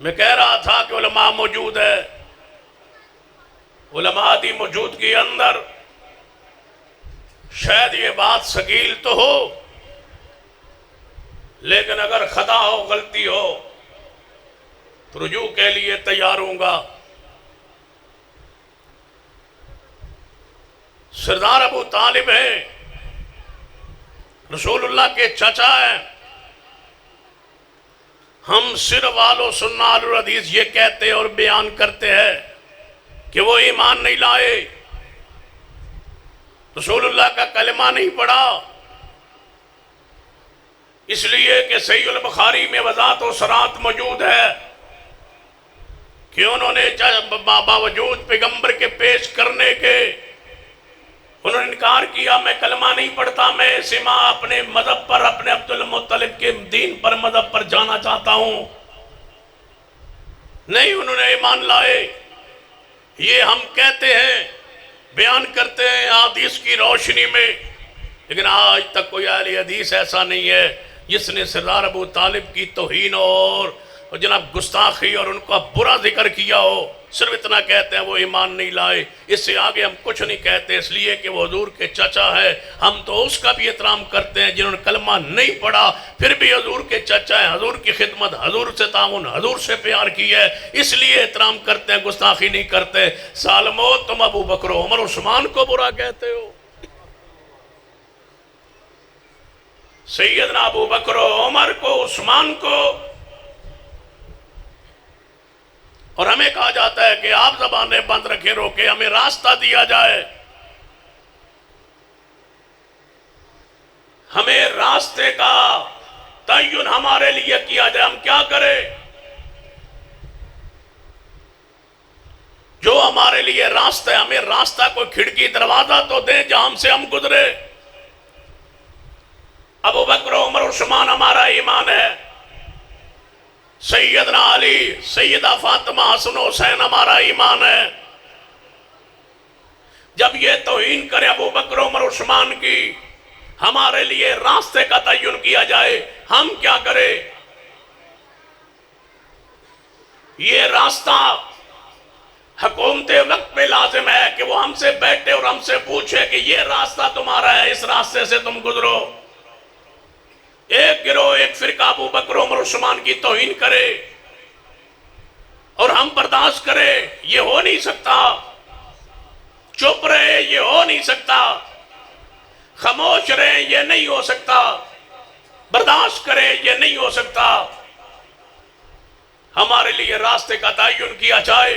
میں کہہ رہا تھا کہ علماء موجود ہے، علماء دی موجودگی اندر شاید یہ بات ثقیل تو ہو، لیکن اگر خطا ہو، غلطی ہو تو رجوع کے لیے تیار ہوں گا۔ سردار ابو طالب ہیں، رسول اللہ کے چچا ہیں۔ ہم صرف آل و سنہ آل الحدیث یہ کہتے اور بیان کرتے ہیں کہ وہ ایمان نہیں لائے، رسول اللہ کا کلمہ نہیں پڑھا، اس لیے کہ صحیح البخاری میں وضاحت و صراحت موجود ہے کہ انہوں نے باوجود پیغمبر کے پیش کرنے کے انہوں نے انکار کیا، میں کلمہ نہیں پڑھتا، میں سما اپنے مذہب پر، اپنے عبد المطلب کے دین پر، مذہب پر جانا چاہتا ہوں۔ نہیں، انہوں نے ایمان لائے۔ یہ ہم کہتے ہیں، بیان کرتے ہیں حدیث کی روشنی میں، لیکن آج تک کوئی اہل حدیث ایسا نہیں ہے جس نے سردار ابو طالب کی توہین اور جناب گستاخی اور ان کا برا ذکر کیا ہو۔ صرف اتنا کہتے ہیں وہ ایمان نہیں لائے، اس سے آگے ہم کچھ نہیں کہتے، اس لیے کہ وہ حضور کے چچا ہے۔ ہم تو اس کا بھی احترام کرتے ہیں جنہوں نے کلمہ نہیں پڑھا پھر بھی حضور کے چچا ہے، حضور کی خدمت، حضور سے تعاون، حضور سے پیار کی ہے، اس لیے احترام کرتے ہیں، گستاخی نہیں کرتے۔ سالمو تم ابو بکر و عمر عثمان کو برا کہتے ہو؟ سیدنا ابو بکر و عمر کو، عثمان کو، اور ہمیں کہا جاتا ہے کہ آپ زبانیں بند رکھیں، روکے، ہمیں راستہ دیا جائے، ہمیں راستے کا تعین ہمارے لیے کیا جائے، ہم کیا کریں؟ جو ہمارے لیے راستہ ہے، ہمیں راستہ کوئی کھڑکی دروازہ تو دیں جہاں ہم سے ہم گزرے۔ ابو بکر و عمر عثمان ہمارا ایمان ہے، سیدنا علی، سیدہ فاطمہ، حسن و حسین ہمارا ایمان ہے۔ جب یہ توہین کرے ابو بکر و عمر عثمان کی، ہمارے لیے راستے کا تعین کیا جائے، ہم کیا کریں؟ یہ راستہ حکومت وقت پہ لازم ہے کہ وہ ہم سے بیٹھے اور ہم سے پوچھے کہ یہ راستہ تمہارا ہے، اس راستے سے تم گزرو۔ ایک گروہ، ایک فرقہ ابو بکر عمر عثمان کی توہین کرے اور ہم برداشت کرے، یہ ہو نہیں سکتا۔ چپ رہے، یہ ہو نہیں سکتا۔ خاموش رہے، یہ نہیں ہو سکتا۔ برداشت کرے، یہ نہیں ہو سکتا۔ ہمارے لیے راستے کا تعین کیا جائے،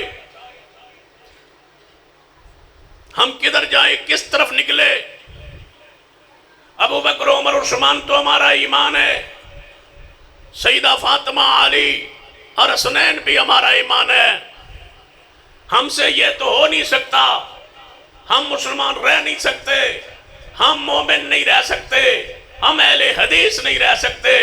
ہم کدھر جائیں، کس طرف نکلے۔ ابو بکر عمر عثمان تو ہمارا ایمان ہے، سیدہ فاطمہ علی اور حسنین بھی ہمارا ایمان ہے۔ ہم سے یہ تو ہو نہیں سکتا، ہم مسلمان رہ نہیں سکتے، ہم مومن نہیں رہ سکتے، ہم اہل حدیث نہیں رہ سکتے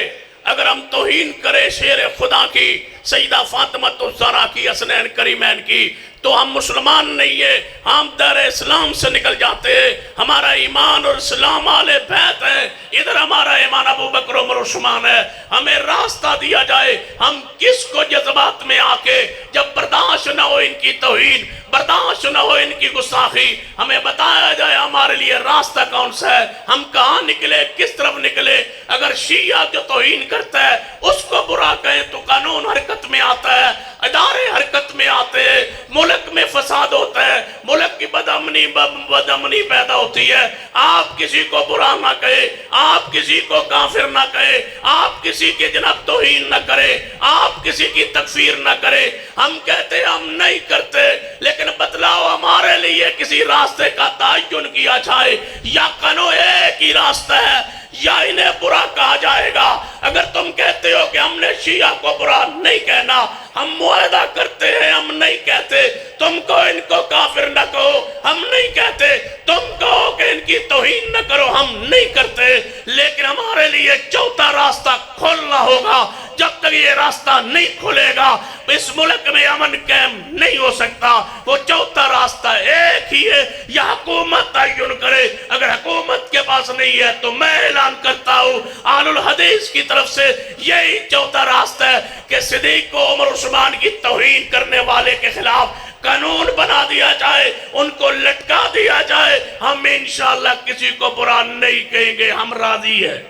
اگر ہم توہین کرے شیر خدا کی، سیدہ فاطمہ الزہرا کی، حسنین کریمین کی، تو ہم مسلمان نہیں ہیں، ہم دار اسلام سے نکل جاتے ہیں۔ ہمارا ایمان اور اسلام آل بیت ہے، ادھر ہمارا ایمان ابو بکر عمر عثمان ہے۔ ہمیں راستہ دیا جائے، ہم کس کو جذبات میں آ کے جب برداشت نہ ہو ان کی توہین، برداشت نہ ہو ان کی گستاخی، ہمیں بتایا جائے ہمارے لیے راستہ کون سا ہے، ہم کہاں نکلے، کس طرف نکلے۔ اگر شیعہ جو توہین کرتا ہے اس کو برا کہیں تو قانون حرکت میں آتا ہے، ادارے حرکت میں آتے ہیں، ملک میں فساد ہوتا ہے، ملک کی بدامنی پیدا ہوتی ہے۔ آپ کسی کو برا نہ کہے، آپ کسی کو کافر نہ کہے، آپ کسی کے جناب توہین نہ کرے، آپ کسی کی تکفیر نہ کرے۔ ہم کہتے ہم نہیں کرتے، لیکن بتلاؤ ہمارے لیے کسی راستے کا تعین کیا جائے، یا قانون ایک ہی راستہ ہے یا انہیں برا کہا جائے گا۔ اگر تم کہتے ہو کہ ہم نے شیعہ کو برا نہیں کہنا، ہم معاہدہ کرتے ہیں، ہم نہیں کہتے تم کو ان کو کافر نہ کہو، ہم نہیں کہتے تم کہو کہ ان کی توہین نہ کرو، ہم نہیں کرتے، لیکن ہمارے لیے چوتھا راستہ کھولنا ہوگا۔ جب تک یہ راستہ نہیں کھلے گا اس ملک میں امن قائم نہیں ہو سکتا۔ وہ چوتھا راستہ ایک ہی ہے، یا حکومت تعین کرے، اگر حکومت کے پاس نہیں ہے تو میں اعلان کرتا ہوں آل الحدیث کی طرف سے یہی چوتھا راستہ ہے کہ صدیق کو عمر عثمان کی توہین کرنے والے کے خلاف قانون بنا دیا جائے، ان کو لٹکا دیا جائے۔ ہم انشاءاللہ کسی کو برا نہیں کہیں گے، ہم راضی ہیں۔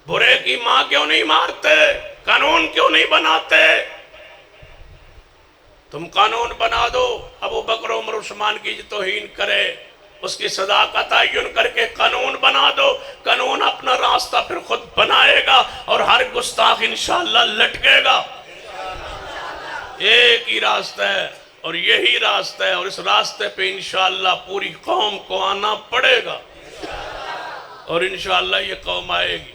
برے کی ماں کیوں نہیں مارتے؟ قانون کیوں نہیں بناتے؟ تم قانون بنا دو، ابو بکر عمر عثمان کی جو توہین کرے اس کی سزا کا تعین کر کے قانون بنا دو۔ قانون اپنا راستہ پھر خود بنائے گا اور ہر گستاخ انشاءاللہ لٹکے گا۔ ایک ہی راستہ ہے اور یہی راستہ ہے، اور اس راستے پہ انشاءاللہ پوری قوم کو آنا پڑے گا، اور انشاءاللہ یہ قوم آئے گی۔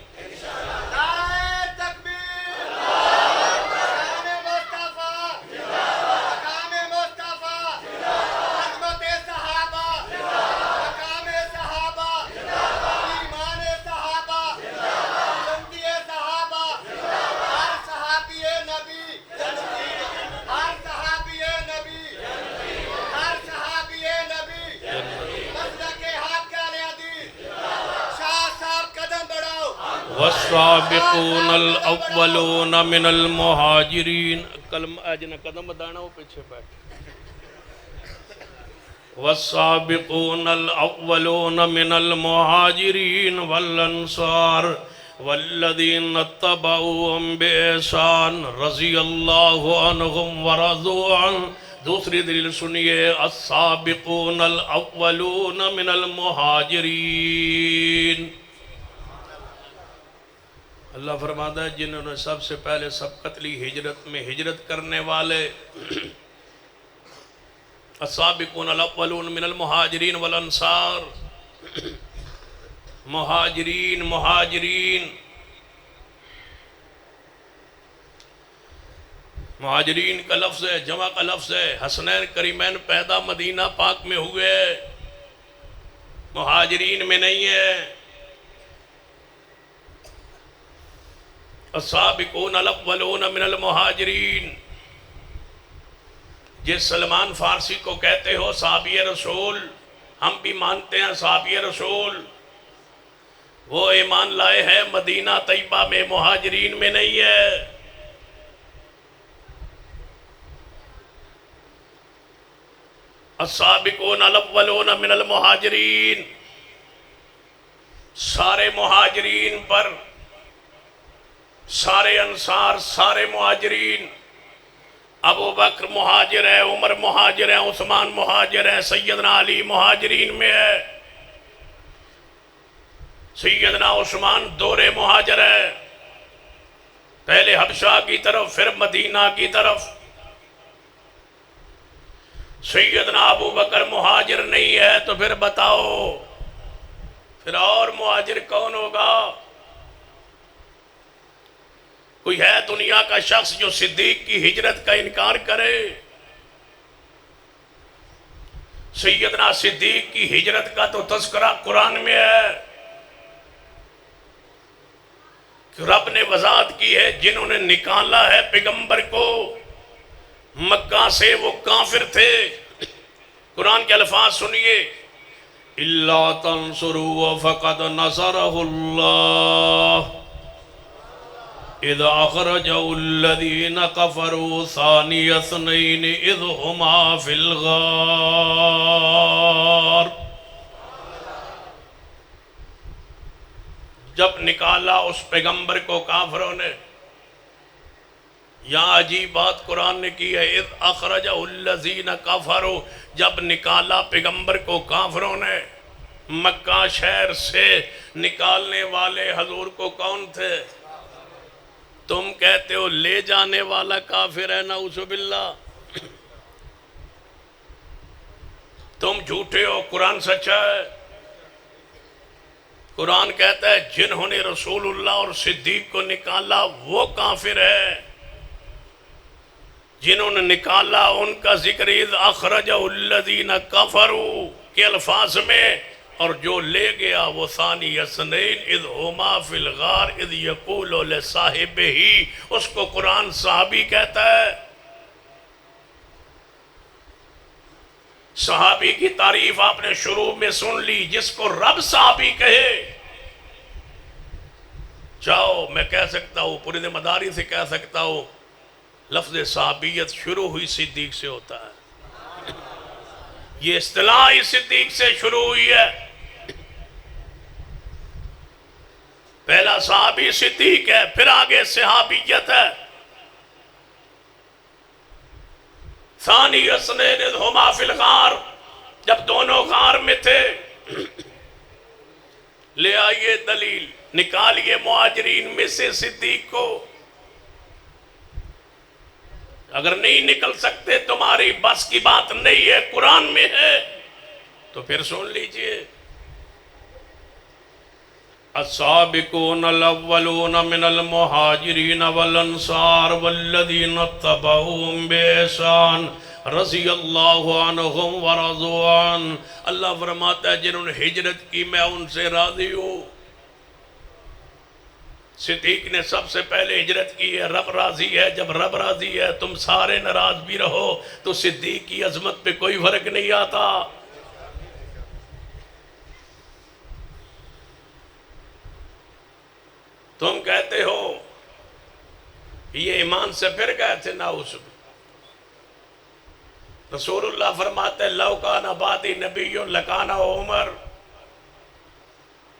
والسابقون الاولون من المہاجرین، کلمہ قدم بدانا ہو پیچھے بیٹھ۔ والسابقون الاولون من المہاجرین والانصار والذین اتبعوهم بإحسان رضی اللہ عنہم ورضوا عنہ۔ دوسری دلیل سنیے، السابقون الاولون من المہاجرین۔ اللہ فرماتا ہے جنہوں نے سب سے پہلے سبقت لی ہجرت میں، ہجرت کرنے والے السابقون الاولون من المہاجرین والانصار، مہاجرین مہاجرین کا لفظ ہے، جمع کا لفظ ہے۔ حسنین کریمین پیدا مدینہ پاک میں ہوئے، مہاجرین میں نہیں ہے۔ السابقون الاولون من المہاجرین، جس سلمان فارسی کو کہتے ہو صحابی رسول، ہم بھی مانتے ہیں صحابی رسول، وہ ایمان لائے ہیں مدینہ طیبہ میں، مہاجرین میں نہیں ہے۔ السابقون الاولون من المہاجرین، سارے مہاجرین پر، سارے انصار، سارے مہاجرین، ابو بکر مہاجر ہے، عمر مہاجر ہے، عثمان مہاجر ہے، سیدنا علی مہاجرین میں ہے، سیدنا عثمان دورے مہاجر ہے، پہلے حبشہ کی طرف پھر مدینہ کی طرف۔ سیدنا ابو بکر مہاجر نہیں ہے تو پھر بتاؤ پھر اور مہاجر کون ہوگا؟ کوئی ہے دنیا کا شخص جو صدیق کی ہجرت کا انکار کرے؟ سیدنا صدیق کی ہجرت کا تو تذکرہ قرآن میں ہے کہ رب نے وضاحت کی ہے، جنہوں نے نکالا ہے پیغمبر کو مکہ سے وہ کافر تھے۔ قرآن کے الفاظ سنیے، إِلَّا تَنْصُرُوا فَقَدْ نَصَرَهُ اللَّهُ إِذْ أَخْرَجَهُ الَّذِينَ كَفَرُوا ثَانِيَ اثْنَيْنِ إِذْ هُمَا فِي الْغَارِ، جب نکالا اس پیغمبر کو کافروں نے۔ یہاں عجیب بات قرآن نے کی ہے، اذ اخرجہ الذین کفروا، جب نکالا پیغمبر کو کافروں نے۔ مکہ شہر سے نکالنے والے حضور کو کون تھے؟ تم کہتے ہو لے جانے والا کافر ہے، نعوذ باللہ۔ تم جھوٹے ہو، قرآن سچا ہے۔ قرآن کہتا ہے جنہوں نے رسول اللہ اور صدیق کو نکالا وہ کافر ہے، جنہوں نے نکالا ان کا ذکر اذ اخرجہ الذین کفروا کے الفاظ میں، اور جو لے گیا وہ ثانی اثنین اذ ہما فی الغار اذ یقول لصاحبہ، اس کو قرآن صحابی کہتا ہے۔ صحابی کی تعریف آپ نے شروع میں سن لی، جس کو رب صحابی کہے۔ چاہو میں کہہ سکتا ہوں، پوری ذمہ داری سے کہہ سکتا ہوں، لفظ صحابیت شروع ہوئی صدیق سے ہوتا ہے، یہ اصطلاح ہی صدیق سے شروع ہوئی ہے۔ پہلا صحابی صدیق ہے، پھر آگے صحابیت ہے۔ ثانی اثنین اذ ہما فی الغار، جب دونوں غار میں تھے۔ لے آئیے دلیل، نکالیے مہاجرین میں سے صدیق کو۔ اگر نہیں نکل سکتے، تمہاری بس کی بات نہیں ہے، قرآن میں ہے تو پھر سن لیجئے۔ السابقون الاولون من المہاجرین والانصار والذین اتبعوهم بإحسان رضی اللہ عنہم ورضوا عنہ، اللہ فرماتا ہے جنہوں نے ہجرت کی میں ان سے راضی ہوں۔ صدیق نے سب سے پہلے ہجرت کی ہے، رب راضی ہے۔ جب رب راضی ہے تم سارے ناراض بھی رہو تو صدیق کی عظمت پہ کوئی فرق نہیں آتا۔ تم کہتے ہو یہ ایمان سے پھر گئے تھے، نعوذ باللہ۔ رسول اللہ فرماتے ہیں لو کان بعدی نبی لکان عمر،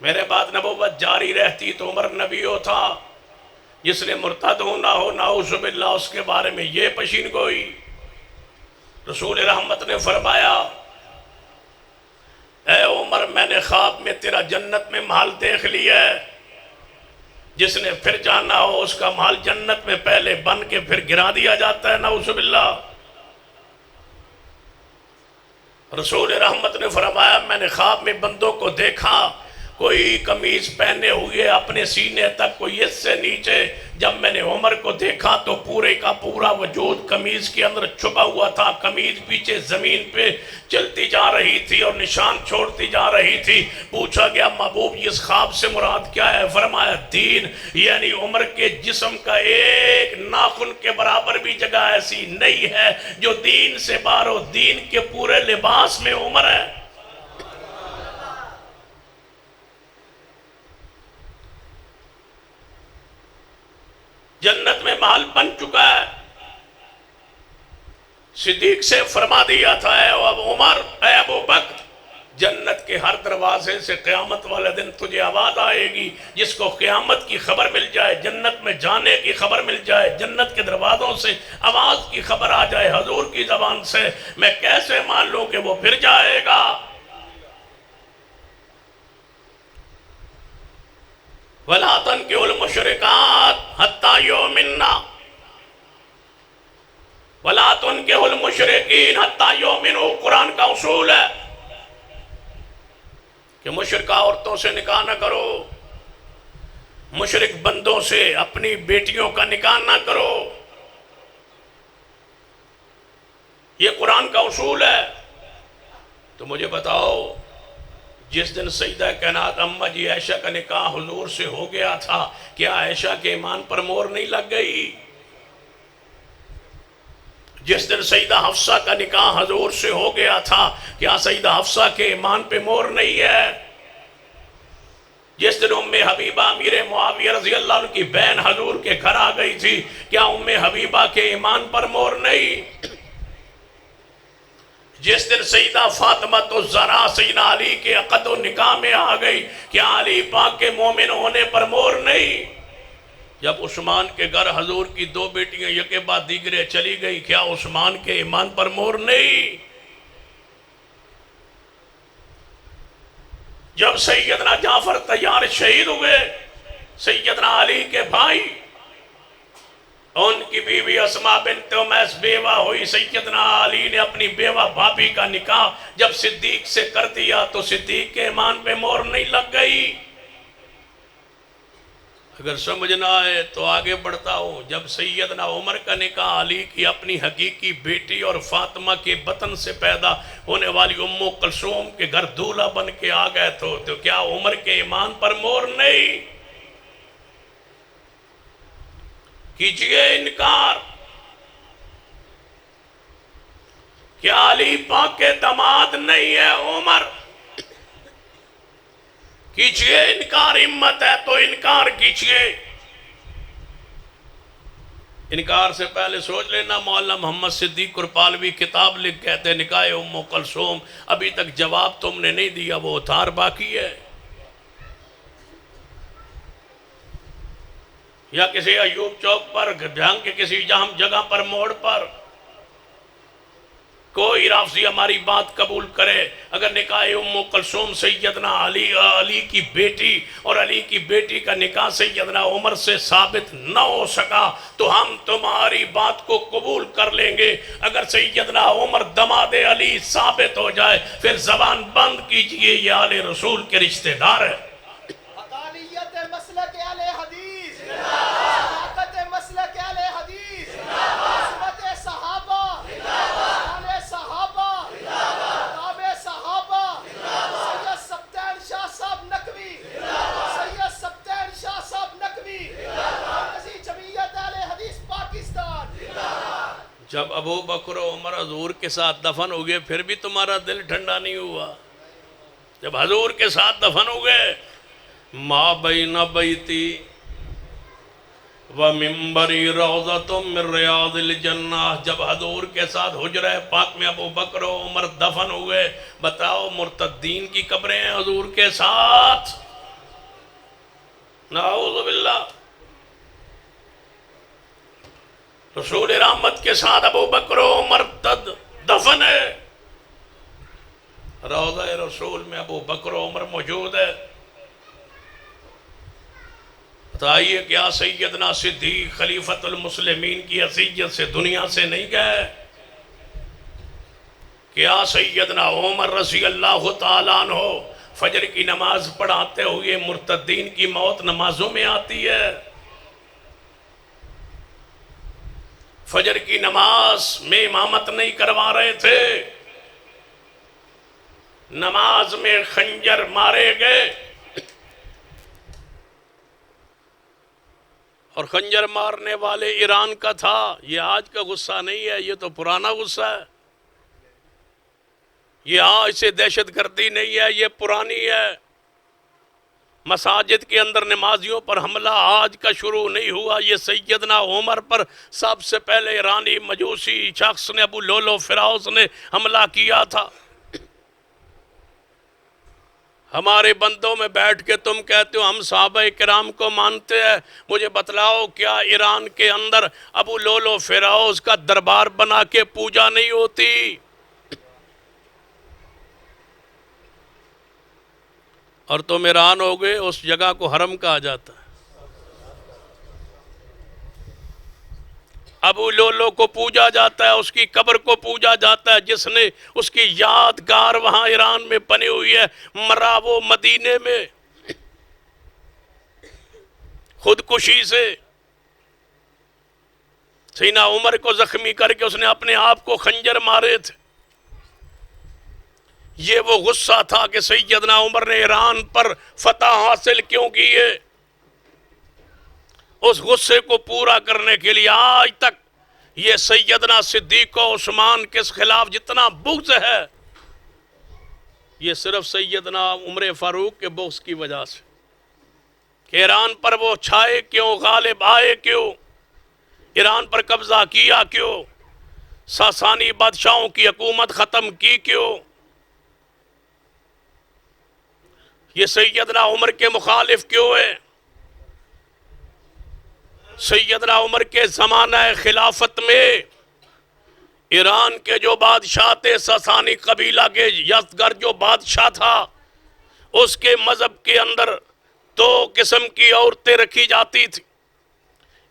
میرے بعد نبوت جاری رہتی تو عمر نبی تھا۔ جس نے مرتد ہونا ہو نعوذ باللہ اس کے بارے میں یہ پشین گوئی۔ رسول رحمت نے فرمایا اے عمر، میں نے خواب میں تیرا جنت میں محل دیکھ لیا ہے، جس نے پھر جانا ہو اس کا محل جنت میں پہلے بن کے پھر گرا دیا جاتا ہے، نعوذ باللہ۔ رسول رحمت نے فرمایا میں نے خواب میں بندوں کو دیکھا، کوئی قمیض پہنے ہوئے اپنے سینے تک، کوئی اس سے نیچے۔ جب میں نے عمر کو دیکھا تو پورے کا پورا وجود قمیض کے اندر چھپا ہوا تھا، قمیض پیچھے زمین پہ چلتی جا رہی تھی اور نشان چھوڑتی جا رہی تھی۔ پوچھا گیا محبوب اس خواب سے مراد کیا ہے؟ فرمایا دین، یعنی عمر کے جسم کا ایک ناخن کے برابر بھی جگہ ایسی نہیں ہے جو دین سے باہر ہو۔ دین کے پورے لباس میں عمر ہے۔ جنت میں محل بن چکا ہے۔ صدیق سے فرما دیا تھا اے عمر، اے ابو بکر، جنت کے ہر دروازے سے قیامت والے دن تجھے آواز آئے گی۔ جس کو قیامت کی خبر مل جائے، جنت میں جانے کی خبر مل جائے، جنت کے دروازوں سے آواز کی خبر آ جائے حضور کی زبان سے، میں کیسے مان لوں کہ وہ پھر جائے گا؟ وَلَا تَنْكِحُوا الْمُشْرِكَاتِ حَتَّى يُؤْمِنَّ وَلَا تُنْكِحُوا الْمُشْرِكِينَ حَتَّى يُؤْمِنُوا۔ قرآن کا اصول ہے کہ مشرکہ عورتوں سے نکاح نہ کرو، مشرک بندوں سے اپنی بیٹیوں کا نکاح نہ کرو، یہ قرآن کا اصول ہے۔ تو مجھے بتاؤ، جس دن سیدہ کائنات اماں جی عائشہ کا نکاح حضور سے ہو گیا تھا، کیا عائشہ کے ایمان پر مہر نہیں لگ گئی؟ جس دن سیدہ حفصہ کا نکاح حضور سے ہو گیا تھا، کیا سیدہ حفصہ کے ایمان پہ مہر نہیں ہے؟ جس دن ام حبیبہ امیر معاویہ رضی اللہ عنہ کی بہن حضور کے گھر آ گئی تھی، کیا ام حبیبہ کے ایمان پر مہر نہیں؟ جس دن سیدہ فاطمہ الزہرا سیدنا علی کے عقد و نکاح میں آ گئی، کیا علی پاک کے مومن ہونے پر مہر نہیں؟ جب عثمان کے گھر حضور کی دو بیٹیاں یکے بعد دیگرے چلی گئی، کیا عثمان کے ایمان پر مہر نہیں؟ جب سیدنا جعفر طیار شہید ہوئے، سیدنا علی کے بھائی، ان کی بیوی اسماء بنت امیس بیوہ ہوئی، سیدنا علی نے اپنی بیوہ بھابی کا نکاح جب صدیق سے کر دیا تو صدیق کے ایمان پہ مہر نہیں لگ گئی۔ اگر سمجھنا ہے تو آگے بڑھتا ہوں۔ جب سیدنا عمر کا نکاح علی کی اپنی حقیقی بیٹی اور فاطمہ کے بطن سے پیدا ہونے والی ام کلثوم کے گھر دولہا بن کے آ گئے تو کیا عمر کے ایمان پر مہر نہیں؟ کیجئے انکار، کیا علی پاک کے داماد نہیں ہے عمر؟ کیجئے انکار، ہمت ہے تو انکار کیجئے۔ انکار سے پہلے سوچ لینا، مولانا محمد صدیق کرپالوی کتاب لکھ کہتے نکاح ام کلثوم، ابھی تک جواب تم نے نہیں دیا، وہ اتھار باقی ہے۔ یا کسی ایوب چوک پر، جہاں کے کسی جگہ پر، موڑ پر کوئی رافضی ہماری بات قبول کرے، اگر نکاح ام کلثوم سیدنا علی کی بیٹی اور علی کی بیٹی کا نکاح سیدنا عمر سے ثابت نہ ہو سکا تو ہم تمہاری بات کو قبول کر لیں گے۔ اگر سیدنا عمر داماد علی ثابت ہو جائے پھر زبان بند کیجئے، یہ آل رسول کے رشتہ دار ہے۔ حقانیت مسلک اہل حدیث، صداقت مسلک اہل حدیث، عصمت صحابہ، آل صحابہ، کتاب صحابہ، سید سبتین شاہ صاحب نقوی، سید سبتین شاہ صاحب نقوی، مرکزی جمعیت اہل حدیث پاکستان۔ جب ابو بکر و عمر حضور کے ساتھ دفن ہو گئے پھر بھی تمہارا دل ٹھنڈا نہیں ہوا؟ جب حضور کے ساتھ دفن ہو گئے، ما بین بیتی ومنبری روضۃ من ریاض الجنہ، جب حضور کے ساتھ حجرہ پاک میں ابو بکر و عمر دفن ہوئے، بتاؤ مرتدین کی قبریں ہیں حضور کے ساتھ؟ نعوذ باللہ۔ رسول رحمت کے ساتھ ابو بکر و عمر دفن ہے، روضہ رسول میں ابو بکر و عمر موجود ہے۔ بتائیے کیا سیدنا صدیق خلیفۃ المسلمین کی حیثیت سے دنیا سے نہیں گئے؟ کیا سیدنا عمر رضی اللہ تعالیٰ عنہ فجر کی نماز پڑھاتے ہوئے مرتدین کی موت نمازوں میں آتی ہے. فجر کی نماز میں امامت نہیں کروا رہے تھے, نماز میں خنجر مارے گئے, اور خنجر مارنے والے ایران کا تھا. یہ آج کا غصہ نہیں ہے, یہ تو پرانا غصہ ہے. یہ آج سے دہشت گردی نہیں ہے, یہ پرانی ہے. مساجد کے اندر نمازیوں پر حملہ آج کا شروع نہیں ہوا, یہ سیدنا عمر پر سب سے پہلے ایرانی مجوسی شخص نے ابو لولو فراؤس نے حملہ کیا تھا. ہمارے بندوں میں بیٹھ کے تم کہتے ہو ہم صحابہ کرام کو مانتے ہیں, مجھے بتلاؤ کیا ایران کے اندر ابو لولو فراؤس کا دربار بنا کے پوجا نہیں ہوتی؟ اور تم ایران ہو گئے, اس جگہ کو حرم کہا جاتا ہے. ابو لولو کو پوجا جاتا ہے, اس کی قبر کو پوجا جاتا ہے, جس نے اس کی یادگار وہاں ایران میں بنی ہوئی ہے, مرا وہ مدینے میں خودکشی سے. سیدنا عمر کو زخمی کر کے اس نے اپنے آپ کو خنجر مارے تھے. یہ وہ غصہ تھا کہ سیدنا عمر نے ایران پر فتح حاصل کیوں کی ہے. اس غصے کو پورا کرنے کے لیے آج تک یہ سیدنا صدیق و عثمان کے خلاف جتنا بغض ہے, یہ صرف سیدنا عمر فاروق کے بغض کی وجہ سے کہ ایران پر وہ چھائے کیوں, غالب آئے کیوں, ایران پر قبضہ کیا کیوں, ساسانی بادشاہوں کی حکومت ختم کی کیوں. یہ سیدنا عمر کے مخالف کیوں ہے؟ سیدنا عمر کے زمانہ خلافت میں ایران کے جو بادشاہ تھے, ساسانی قبیلہ کے یزدگرد جو بادشاہ تھا, اس کے مذہب کے اندر دو قسم کی عورتیں رکھی جاتی تھی.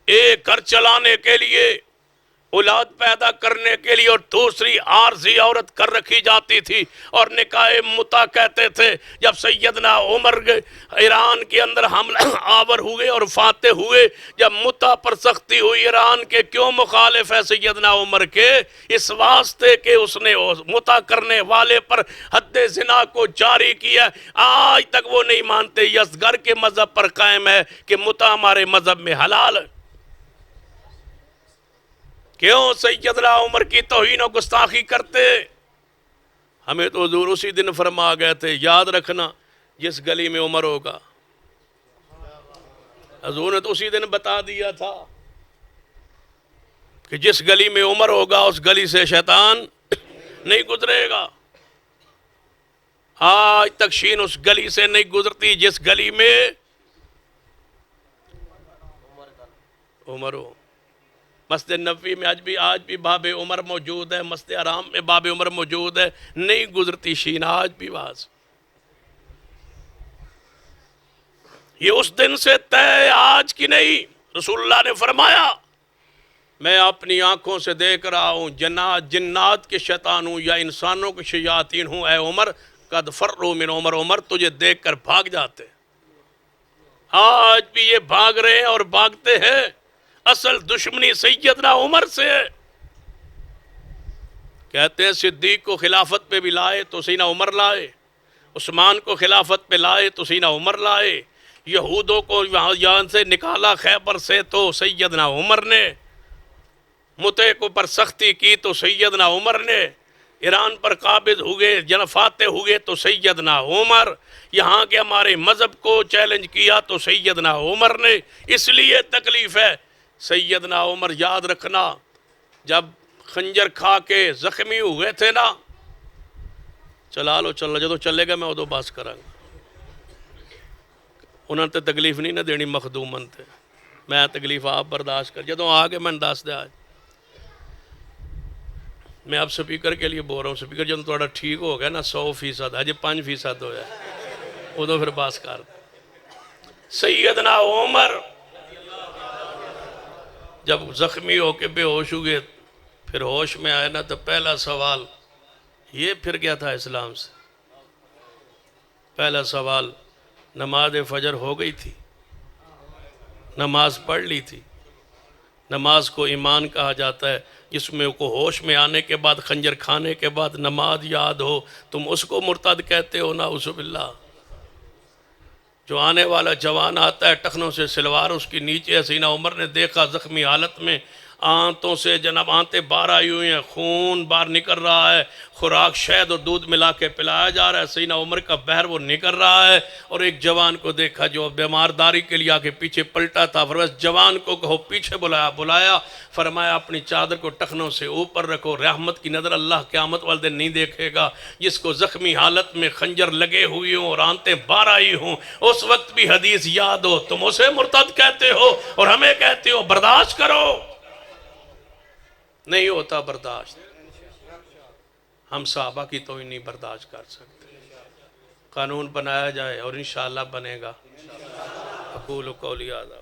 ایک گھر چلانے کے لیے, اولاد پیدا کرنے کے لیے, اور دوسری عارضی عورت کر رکھی جاتی تھی, اور نکاح متا کہتے تھے. جب سیدنا عمر ایران کے اندر حملہ آور ہوئے اور فاتح ہوئے, جب متا پر سختی ہوئی, ایران کے کیوں مخالف ہے سیدنا عمر کے؟ اس واسطے کہ اس نے متا کرنے والے پر حد زنا کو جاری کیا. آج تک وہ نہیں مانتے, یزدگرد کے مذہب پر قائم ہے کہ متا ہمارے مذہب میں حلال ہے. کیوں سیدنا عمر کی توہین و گستاخی کرتے؟ ہمیں تو حضور اسی دن فرما گئے تھے, یاد رکھنا جس گلی میں عمر ہوگا. حضور نے تو اسی دن بتا دیا تھا کہ جس گلی میں عمر ہوگا اس گلی سے شیطان نہیں گزرے گا. آج تک شین اس گلی سے نہیں گزرتی جس گلی میں عمر ہو. مسجد نبوی میں آج بھی باب عمر موجود ہے, مسجد حرام میں باب عمر موجود ہے, نہیں گزرتی شین آج بھی باز. یہ اس دن سے طے, آج کی نہیں. رسول اللہ نے فرمایا میں اپنی آنکھوں سے دیکھ رہا ہوں, جنات کے شیطان ہوں یا انسانوں کے شیاطین ہوں, اے عمر قد فروا من عمر, عمر تجھے دیکھ کر بھاگ جاتے. آج بھی یہ بھاگ رہے ہیں اور بھاگتے ہیں. اصل دشمنی سیدنا عمر سے ہے. کہتے ہیں صدیق کو خلافت پہ بھی لائے تو سیدنا عمر لائے, عثمان کو خلافت پہ لائے تو سیدنا عمر لائے, یہودوں کو یہاں سے نکالا خیبر سے تو سیدنا عمر نے, متے کو پر سختی کی تو سیدنا عمر نے, ایران پر قابض ہوئے فاتح ہوئے تو سیدنا عمر, یہاں کے ہمارے مذہب کو چیلنج کیا تو سیدنا عمر نے. اس لیے تکلیف ہے. سیدنا عمر یاد رکھنا جب خنجر کھا کے زخمی ہوئے تھے نا, چلا لو چل جدو چلے گا میں ادو بس کرا گا. انہوں نے تکلیف نہیں نہ دینی, مخدومن تھے. میں تکلیف آپ برداشت کر, جدو آ کے میں دس دیا. میں اب سپیکر کے لیے بول رہا ہوں, سپیکر جب تھوڑا ٹھیک ہو گیا نا 100%, اجے 5% ہو جائے ادو پھر بس کر. سیدنا عمر جب زخمی ہو کے بے ہوش ہوئے, پھر ہوش میں آئے نا, تو پہلا سوال یہ پھر گیا تھا اسلام سے. پہلا سوال، نماز فجر ہو گئی تھی؟ نماز پڑھ لی تھی؟ نماز کو ایمان کہا جاتا ہے، جس میں کو ہوش میں آنے کے بعد، خنجر کھانے کے بعد نماز یاد ہو، تم اس کو مرتد کہتے ہو؟ نعوذ باللہ۔ جو آنے والا جوان آتا ہے، ٹخنوں سے سلوار اس کی نیچے ہے، سیدنا عمر نے دیکھا زخمی حالت میں، آنتوں سے جناب آنتیں باہر آئی ہوئی ہیں، خون باہر نکل رہا ہے، خوراک شہد اور دودھ ملا کے پلایا جا رہا ہے، سیدنا عمر کا بہر وہ نکل رہا ہے، اور ایک جوان کو دیکھا جو بیمارداری کے لیے آگے پیچھے پلٹا تھا، فرمایا جوان کو کہو پیچھے بلایا، فرمایا اپنی چادر کو ٹخنوں سے اوپر رکھو، رحمت کی نظر اللہ قیامت والے دن نہیں دیکھے گا، جس کو زخمی حالت میں خنجر لگے ہوئی ہوں اور آنتیں باہر آئی ہوں، اس وقت بھی حدیث یاد ہو، تم اسے مرتد کہتے ہو اور ہمیں کہتے ہو برداشت کرو۔ نہیں ہوتا برداشت، ہم صحابہ کی توہین نہیں برداشت کر سکتے۔ قانون بنایا جائے اور انشاءاللہ بنے گا۔ اقول قولی ھذا۔